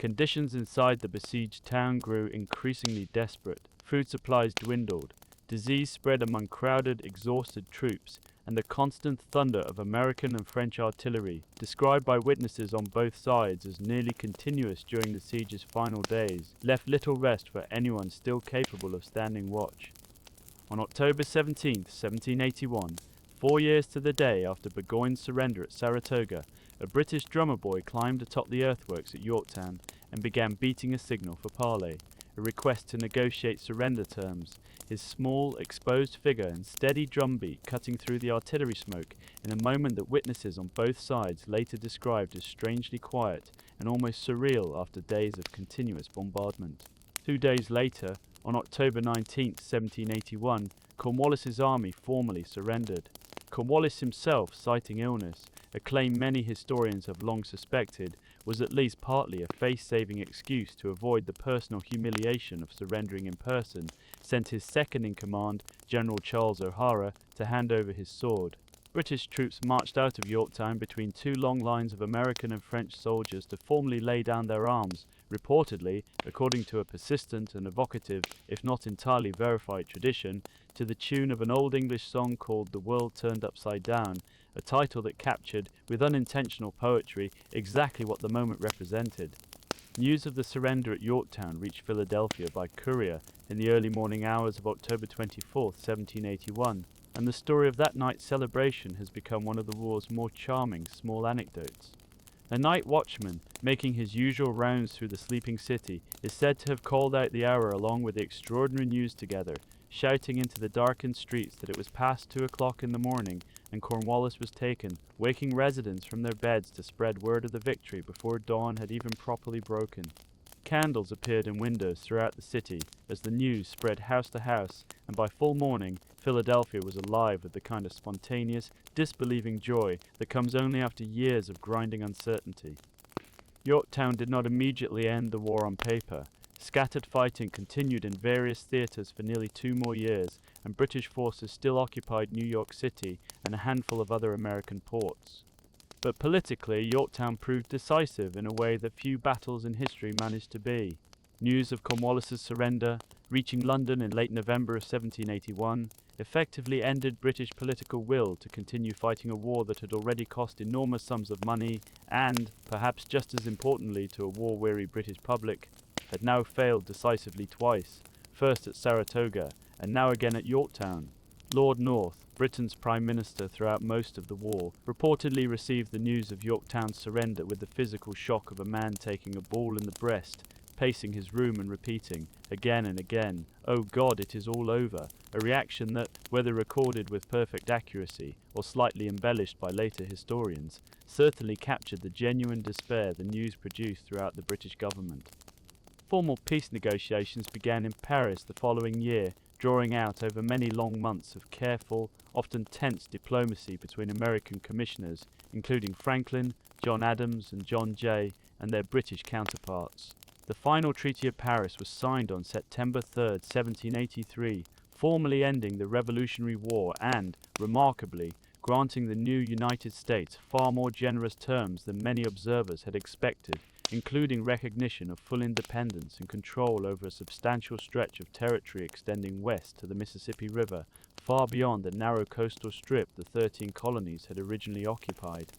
Conditions inside the besieged town grew increasingly desperate. Food supplies dwindled. Disease spread among crowded, exhausted troops, and the constant thunder of American and French artillery, described by witnesses on both sides as nearly continuous during the siege's final days, left little rest for anyone still capable of standing watch. On October 17, 1781, 4 years to the day after Burgoyne's surrender at Saratoga, a British drummer boy climbed atop the earthworks at Yorktown and began beating a signal for parley, a request to negotiate surrender terms, his small, exposed figure and steady drumbeat cutting through the artillery smoke in a moment that witnesses on both sides later described as strangely quiet and almost surreal after days of continuous bombardment. 2 days later, on October 19, 1781, Cornwallis's army formally surrendered. Cornwallis himself, citing illness, a claim many historians have long suspected, was at least partly a face-saving excuse to avoid the personal humiliation of surrendering in person, sent his second-in-command, General Charles O'Hara, to hand over his sword. British troops marched out of Yorktown between two long lines of American and French soldiers to formally lay down their arms, reportedly, according to a persistent and evocative, if not entirely verified tradition, to the tune of an old English song called The World Turned Upside Down, a title that captured, with unintentional poetry, exactly what the moment represented. News of the surrender at Yorktown reached Philadelphia by courier in the early morning hours of October 24, 1781, and the story of that night's celebration has become one of the war's more charming small anecdotes. A night watchman, making his usual rounds through the sleeping city, is said to have called out the hour along with the extraordinary news together, shouting into the darkened streets that it was past 2 o'clock in the morning and Cornwallis was taken, waking residents from their beds to spread word of the victory before dawn had even properly broken. Candles appeared in windows throughout the city as the news spread house to house, and by full morning, Philadelphia was alive with the kind of spontaneous, disbelieving joy that comes only after years of grinding uncertainty. Yorktown did not immediately end the war on paper. Scattered fighting continued in various theaters for nearly 2 more years, and British forces still occupied New York City and a handful of other American ports. But politically, Yorktown proved decisive in a way that few battles in history managed to be. News of Cornwallis's surrender, reaching London in late November of 1781, effectively ended British political will to continue fighting a war that had already cost enormous sums of money and, perhaps just as importantly to a war-weary British public, had now failed decisively twice, first at Saratoga and now again at Yorktown. Lord North, Britain's Prime Minister throughout most of the war, reportedly received the news of Yorktown's surrender with the physical shock of a man taking a ball in the breast, pacing his room and repeating, again and again, "Oh God, it is all over," a reaction that, whether recorded with perfect accuracy or slightly embellished by later historians, certainly captured the genuine despair the news produced throughout the British government. Formal peace negotiations began in Paris the following year, drawing out over many long months of careful, often tense diplomacy between American commissioners, including Franklin, John Adams and John Jay, and their British counterparts. The final Treaty of Paris was signed on September 3, 1783, formally ending the Revolutionary War and, remarkably, granting the new United States far more generous terms than many observers had expected, including recognition of full independence and control over a substantial stretch of territory extending west to the Mississippi River, far beyond the narrow coastal strip the 13 colonies had originally occupied.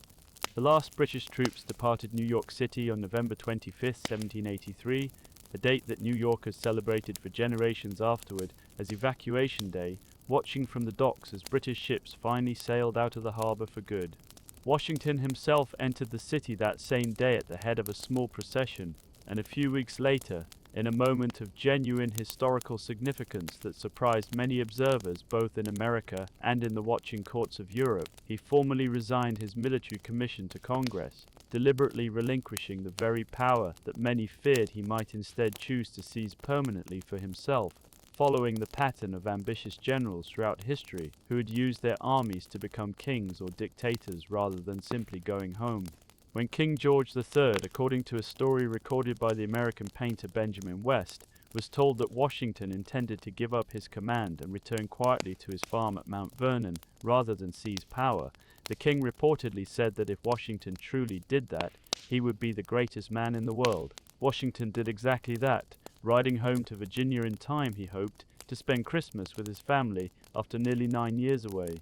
The last British troops departed New York City on November 25, 1783, a date that New Yorkers celebrated for generations afterward as Evacuation Day, watching from the docks as British ships finally sailed out of the harbor for good. Washington himself entered the city that same day at the head of a small procession, and a few weeks later, in a moment of genuine historical significance that surprised many observers both in America and in the watching courts of Europe, he formally resigned his military commission to Congress, deliberately relinquishing the very power that many feared he might instead choose to seize permanently for himself, following the pattern of ambitious generals throughout history who had used their armies to become kings or dictators rather than simply going home. When King George III, according to a story recorded by the American painter Benjamin West, was told that Washington intended to give up his command and return quietly to his farm at Mount Vernon rather than seize power, the king reportedly said that if Washington truly did that, he would be the greatest man in the world. Washington did exactly that, riding home to Virginia in time, he hoped, to spend Christmas with his family after nearly 9 years away.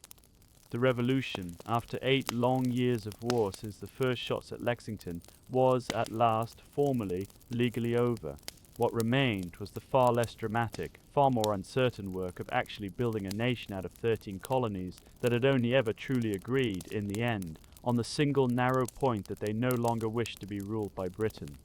The revolution, after 8 long years of war since the first shots at Lexington, was at last formally, legally over. What remained was the far less dramatic, far more uncertain work of actually building a nation out of 13 colonies that had only ever truly agreed, in the end, on the single narrow point that they no longer wished to be ruled by Britain.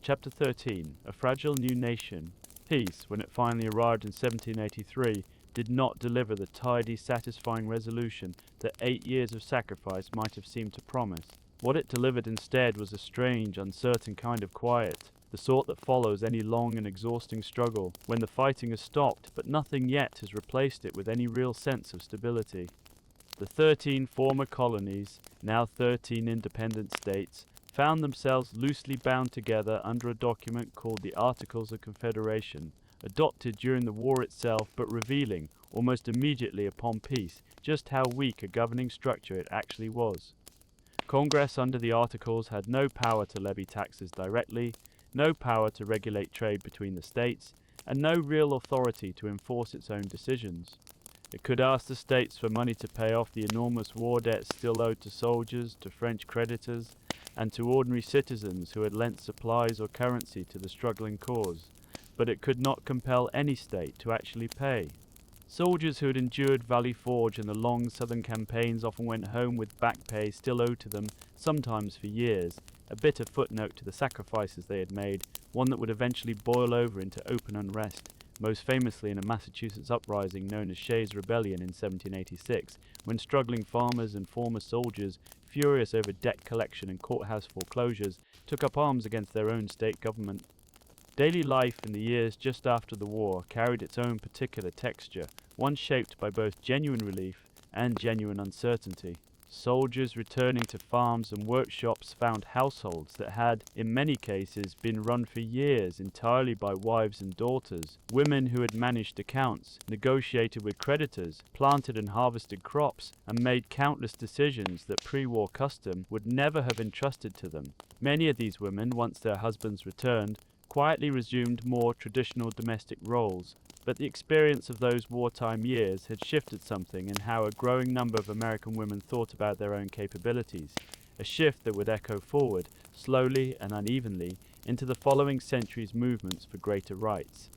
Chapter 13. A Fragile New Nation. Peace, when it finally arrived in 1783, did not deliver the tidy, satisfying resolution that 8 years of sacrifice might have seemed to promise. What it delivered instead was a strange, uncertain kind of quiet, the sort that follows any long and exhausting struggle, when the fighting has stopped, but nothing yet has replaced it with any real sense of stability. The 13 former colonies, now 13 independent states, found themselves loosely bound together under a document called the Articles of Confederation, adopted during the war itself, but revealing, almost immediately upon peace, just how weak a governing structure it actually was. Congress under the Articles had no power to levy taxes directly, no power to regulate trade between the states, and no real authority to enforce its own decisions. It could ask the states for money to pay off the enormous war debts still owed to soldiers, to French creditors, and to ordinary citizens who had lent supplies or currency to the struggling cause, but it could not compel any state to actually pay. Soldiers who had endured Valley Forge and the long southern campaigns often went home with back pay still owed to them, sometimes for years, a bitter footnote to the sacrifices they had made, one that would eventually boil over into open unrest, most famously in a Massachusetts uprising known as Shays' Rebellion in 1786, when struggling farmers and former soldiers, furious over debt collection and courthouse foreclosures, took up arms against their own state government. Daily life in the years just after the war carried its own particular texture, one shaped by both genuine relief and genuine uncertainty. Soldiers returning to farms and workshops found households that had, in many cases, been run for years entirely by wives and daughters, women who had managed accounts, negotiated with creditors, planted and harvested crops, and made countless decisions that pre-war custom would never have entrusted to them. Many of these women, once their husbands returned, quietly resumed more traditional domestic roles, but the experience of those wartime years had shifted something in how a growing number of American women thought about their own capabilities, a shift that would echo forward, slowly and unevenly, into the following century's movements for greater rights.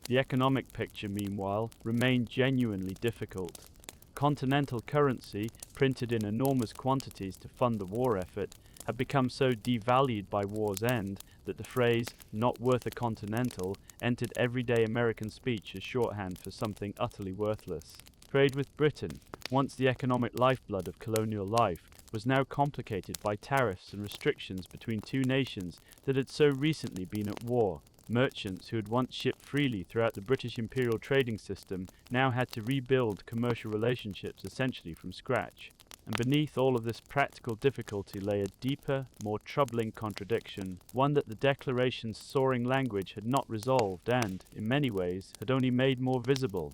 The economic picture, meanwhile, remained genuinely difficult. Continental currency, printed in enormous quantities to fund the war effort, had become so devalued by war's end that the phrase, "not worth a continental," entered everyday American speech as shorthand for something utterly worthless. Trade with Britain, once the economic lifeblood of colonial life, was now complicated by tariffs and restrictions between two nations that had so recently been at war. Merchants who had once shipped freely throughout the British imperial trading system now had to rebuild commercial relationships essentially from scratch. And beneath all of this practical difficulty lay a deeper, more troubling contradiction, one that the Declaration's soaring language had not resolved and, in many ways, had only made more visible.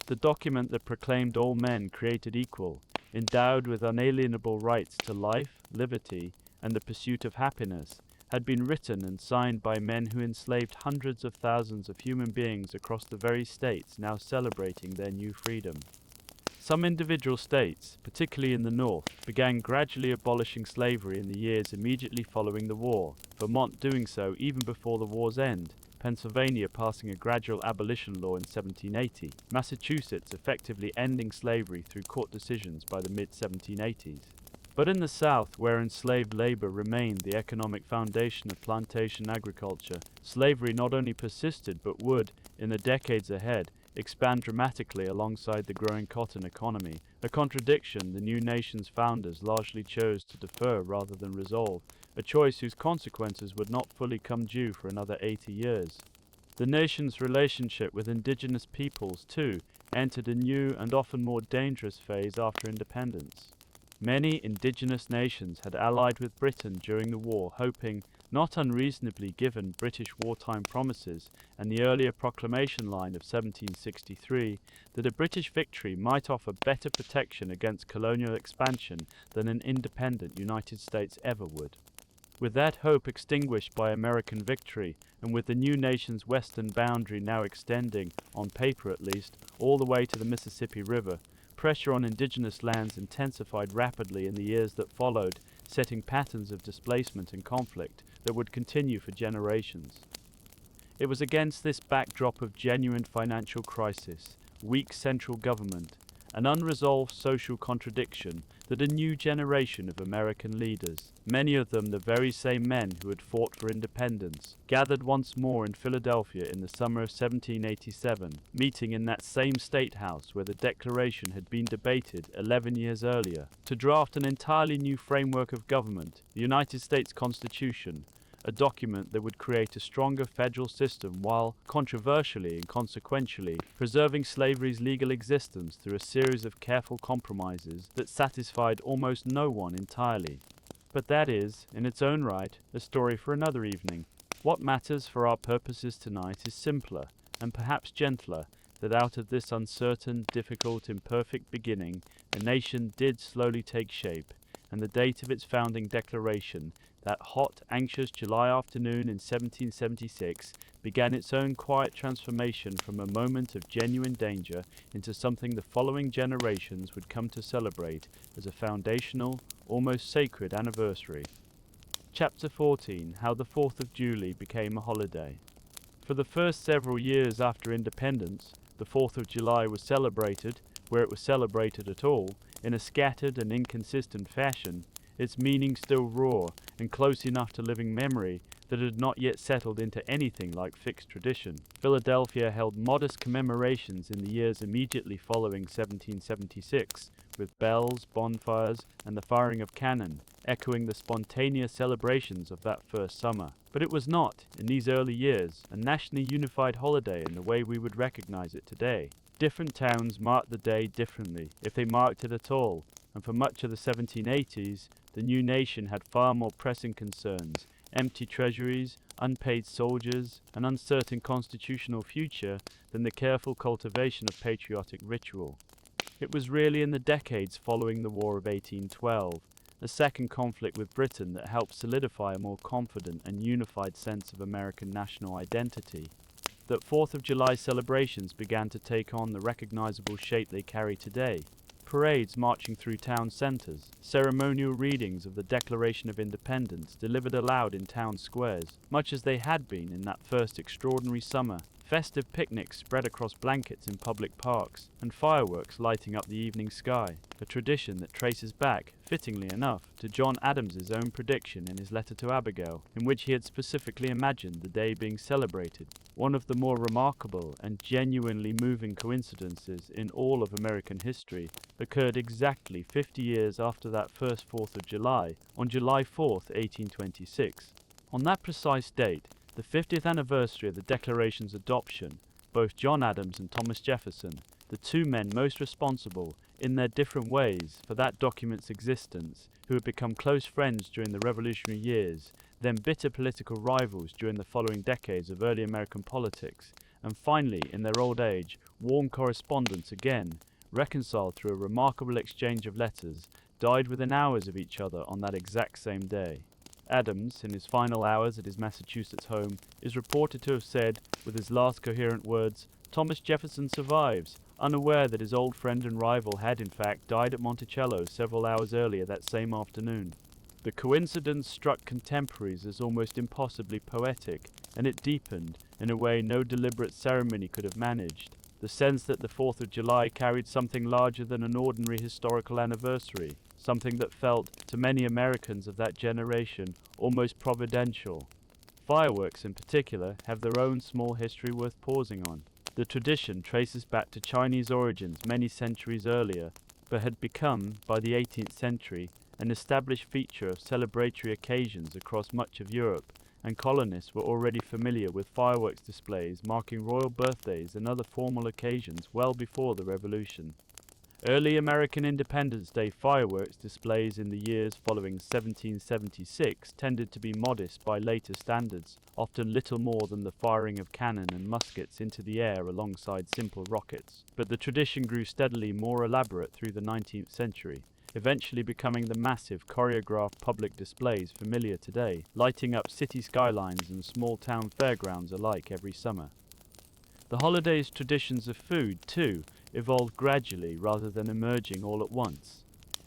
The document that proclaimed all men created equal, endowed with unalienable rights to life, liberty, and the pursuit of happiness, had been written and signed by men who enslaved hundreds of thousands of human beings across the very states now celebrating their new freedom. Some individual states, particularly in the North, began gradually abolishing slavery in the years immediately following the war, Vermont doing so even before the war's end, Pennsylvania passing a gradual abolition law in 1780, Massachusetts effectively ending slavery through court decisions by the mid-1780s. But in the South, where enslaved labor remained the economic foundation of plantation agriculture, slavery not only persisted but would, in the decades ahead, expand dramatically alongside the growing cotton economy, a contradiction the new nation's founders largely chose to defer rather than resolve, a choice whose consequences would not fully come due for another 80 years. The nation's relationship with indigenous peoples, too, entered a new and often more dangerous phase after independence. Many indigenous nations had allied with Britain during the war, hoping, not unreasonably given British wartime promises and the earlier proclamation line of 1763, that a British victory might offer better protection against colonial expansion than an independent United States ever would. With that hope extinguished by American victory, and with the new nation's western boundary now extending, on paper at least, all the way to the Mississippi River, pressure on indigenous lands intensified rapidly in the years that followed, setting patterns of displacement and conflict that would continue for generations. It was against this backdrop of genuine financial crisis, weak central government, an unresolved social contradiction that a new generation of American leaders, many of them the very same men who had fought for independence, gathered once more in Philadelphia in the summer of 1787, meeting in that same State House where the Declaration had been debated 11 years earlier, to draft an entirely new framework of government, the United States Constitution, a document that would create a stronger federal system while, controversially and consequentially, preserving slavery's legal existence through a series of careful compromises that satisfied almost no one entirely. But that is, in its own right, a story for another evening. What matters for our purposes tonight is simpler, and perhaps gentler, that out of this uncertain, difficult, imperfect beginning, a nation did slowly take shape, and the date of its founding declaration, that hot, anxious July afternoon in 1776, began its own quiet transformation from a moment of genuine danger into something the following generations would come to celebrate as a foundational, almost sacred anniversary. Chapter 14. How the 4th of July became a holiday. For the first several years after independence, the 4th of July was celebrated, where it was celebrated at all, in a scattered and inconsistent fashion, its meaning still raw and close enough to living memory that it had not yet settled into anything like fixed tradition. Philadelphia held modest commemorations in the years immediately following 1776, with bells, bonfires, and the firing of cannon, echoing the spontaneous celebrations of that first summer. But it was not, in these early years, a nationally unified holiday in the way we would recognize it today. Different towns marked the day differently, if they marked it at all, and for much of the 1780s, the new nation had far more pressing concerns, empty treasuries, unpaid soldiers, an uncertain constitutional future, than the careful cultivation of patriotic ritual. It was really in the decades following the War of 1812, a second conflict with Britain, that helped solidify a more confident and unified sense of American national identity, that 4th of July celebrations began to take on the recognizable shape they carry today. Parades marching through town centers, ceremonial readings of the Declaration of Independence delivered aloud in town squares, much as they had been in that first extraordinary summer, festive picnics spread across blankets in public parks, and fireworks lighting up the evening sky, a tradition that traces back, fittingly enough, to John Adams's own prediction in his letter to Abigail, in which he had specifically imagined the day being celebrated. One of the more remarkable and genuinely moving coincidences in all of American history occurred exactly 50 years after that first 4th of July, on July 4th, 1826. On that precise date, the 50th anniversary of the Declaration's adoption, both John Adams and Thomas Jefferson, the two men most responsible, in their different ways, for that document's existence, who had become close friends during the Revolutionary years, then bitter political rivals during the following decades of early American politics, and finally, in their old age, warm correspondents again, reconciled through a remarkable exchange of letters, died within hours of each other on that exact same day. Adams, in his final hours at his Massachusetts home, is reported to have said, with his last coherent words, "Thomas Jefferson survives," unaware that his old friend and rival had in fact died at Monticello several hours earlier that same afternoon. The coincidence struck contemporaries as almost impossibly poetic, and it deepened, in a way no deliberate ceremony could have managed, the sense that the 4th of July carried something larger than an ordinary historical anniversary, something that felt, to many Americans of that generation, almost providential. Fireworks, in particular, have their own small history worth pausing on. The tradition traces back to Chinese origins many centuries earlier, but had become, by the 18th century, an established feature of celebratory occasions across much of Europe, and colonists were already familiar with fireworks displays marking royal birthdays and other formal occasions well before the Revolution. Early American Independence Day fireworks displays in the years following 1776 tended to be modest by later standards, often little more than the firing of cannon and muskets into the air alongside simple rockets. But the tradition grew steadily more elaborate through the 19th century, eventually becoming the massive choreographed public displays familiar today, lighting up city skylines and small-town fairgrounds alike every summer. The holiday's traditions of food, too, evolved gradually rather than emerging all at once.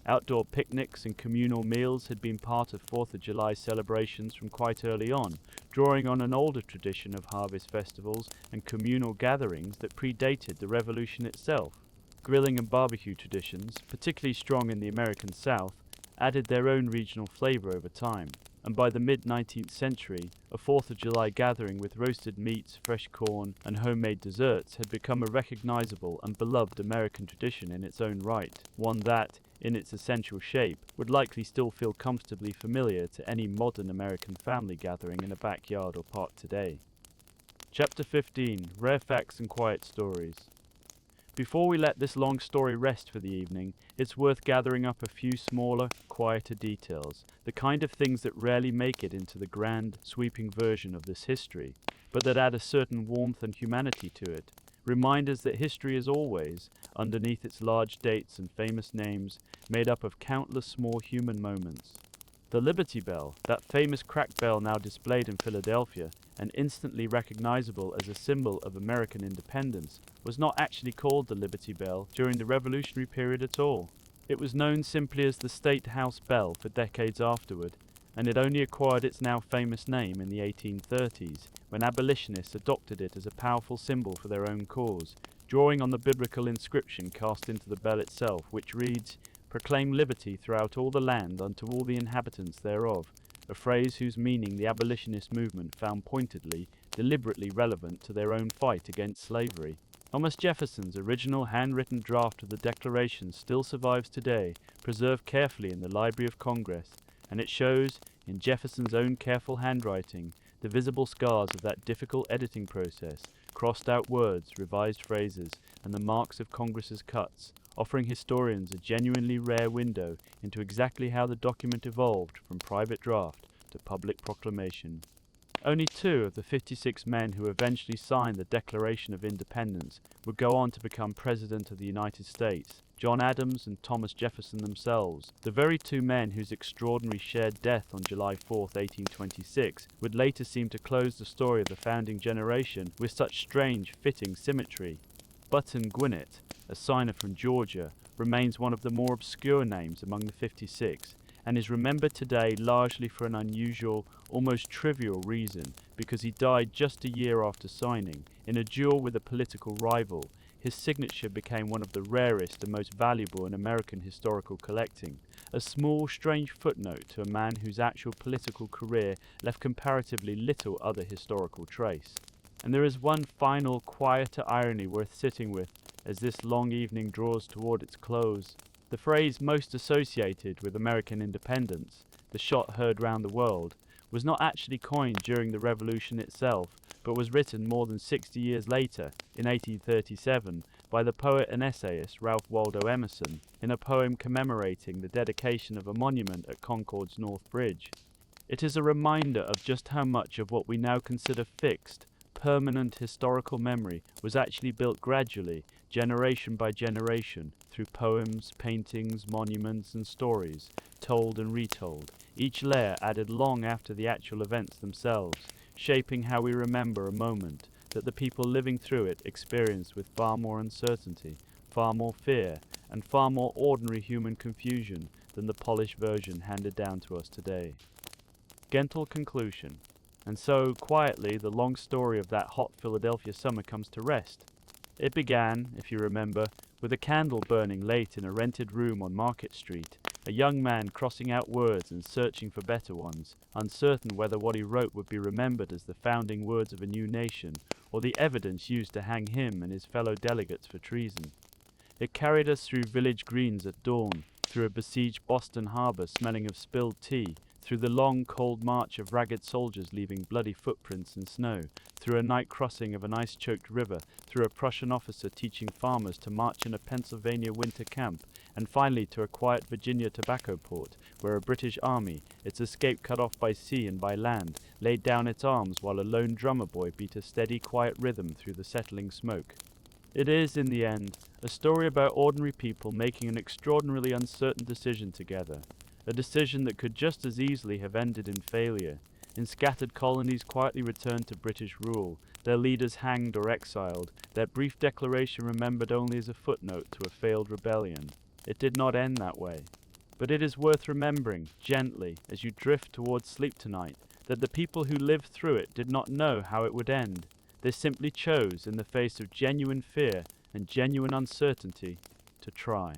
Outdoor picnics and communal meals had been part of 4th of July celebrations from quite early on, drawing on an older tradition of harvest festivals and communal gatherings that predated the Revolution itself. Grilling and barbecue traditions, particularly strong in the American South, added their own regional flavor over time, and by the mid-19th century, a 4th of July gathering with roasted meats, fresh corn, and homemade desserts had become a recognizable and beloved American tradition in its own right, one that, in its essential shape, would likely still feel comfortably familiar to any modern American family gathering in a backyard or park today. Chapter 15: Rare Facts and Quiet Stories. Before we let this long story rest for the evening, it's worth gathering up a few smaller, quieter details, the kind of things that rarely make it into the grand, sweeping version of this history, but that add a certain warmth and humanity to it. Reminders that history is always, underneath its large dates and famous names, made up of countless small human moments. The Liberty Bell, that famous cracked bell now displayed in Philadelphia, and instantly recognizable as a symbol of American independence, was not actually called the Liberty Bell during the Revolutionary period at all. It was known simply as the State House Bell for decades afterward, and it only acquired its now famous name in the 1830s, when abolitionists adopted it as a powerful symbol for their own cause, drawing on the biblical inscription cast into the bell itself, which reads, "Proclaim liberty throughout all the land unto all the inhabitants thereof," a phrase whose meaning the abolitionist movement found pointedly, deliberately relevant to their own fight against slavery. Thomas Jefferson's original handwritten draft of the Declaration still survives today, preserved carefully in the Library of Congress, and it shows, in Jefferson's own careful handwriting, the visible scars of that difficult editing process, crossed out words, revised phrases, and the marks of Congress's cuts, offering historians a genuinely rare window into exactly how the document evolved from private draft to public proclamation. Only 2 of the 56 men who eventually signed the Declaration of Independence would go on to become President of the United States, John Adams and Thomas Jefferson themselves, the very 2 men whose extraordinary shared death on July 4, 1826, would later seem to close the story of the founding generation with such strange, fitting symmetry. Button Gwinnett, a signer from Georgia, remains one of the more obscure names among the 56, and is remembered today largely for an unusual, almost trivial reason, because he died just a year after signing. In a duel with a political rival, his signature became one of the rarest and most valuable in American historical collecting, a small, strange footnote to a man whose actual political career left comparatively little other historical trace. And there is one final, quieter irony worth sitting with as this long evening draws toward its close. The phrase most associated with American independence, the shot heard round the world, was not actually coined during the Revolution itself, but was written more than 60 years later, in 1837, by the poet and essayist Ralph Waldo Emerson, in a poem commemorating the dedication of a monument at Concord's North Bridge. It is a reminder of just how much of what we now consider fixed, permanent historical memory was actually built gradually, generation by generation, through poems, paintings, monuments, and stories, told and retold, each layer added long after the actual events themselves, shaping how we remember a moment that the people living through it experienced with far more uncertainty, far more fear, and far more ordinary human confusion than the polished version handed down to us today. Gentle conclusion. And so, quietly, the long story of that hot Philadelphia summer comes to rest. It began, if you remember, with a candle burning late in a rented room on Market Street, a young man crossing out words and searching for better ones, uncertain whether what he wrote would be remembered as the founding words of a new nation, or the evidence used to hang him and his fellow delegates for treason. It carried us through village greens at dawn, through a besieged Boston harbor smelling of spilled tea, through the long, cold march of ragged soldiers leaving bloody footprints in snow, through a night crossing of an ice-choked river, through a Prussian officer teaching farmers to march in a Pennsylvania winter camp, and finally to a quiet Virginia tobacco port, where a British army, its escape cut off by sea and by land, laid down its arms while a lone drummer boy beat a steady, quiet rhythm through the settling smoke. It is, in the end, a story about ordinary people making an extraordinarily uncertain decision together, a decision that could just as easily have ended in failure, in scattered colonies quietly returned to British rule, their leaders hanged or exiled, their brief declaration remembered only as a footnote to a failed rebellion. It did not end that way. But it is worth remembering, gently, as you drift towards sleep tonight, that the people who lived through it did not know how it would end. They simply chose, in the face of genuine fear and genuine uncertainty, to try.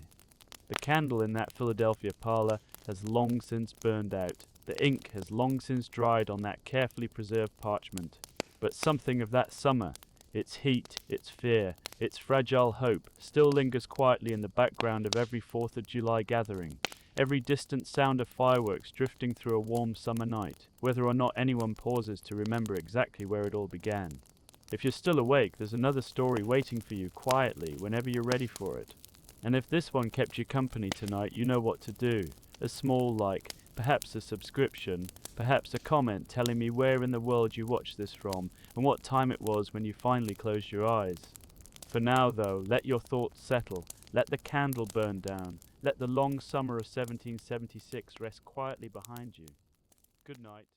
The candle in that Philadelphia parlor has long since burned out. The ink has long since dried on that carefully preserved parchment. But something of that summer, its heat, its fear, its fragile hope, still lingers quietly in the background of every 4th of July gathering, every distant sound of fireworks drifting through a warm summer night, whether or not anyone pauses to remember exactly where it all began. If you're still awake, there's another story waiting for you quietly whenever you're ready for it. And if this one kept you company tonight, you know what to do. A small like, perhaps a subscription, perhaps a comment telling me where in the world you watched this from and what time it was when you finally closed your eyes. For now, though, let your thoughts settle. Let the candle burn down. Let the long summer of 1776 rest quietly behind you. Good night.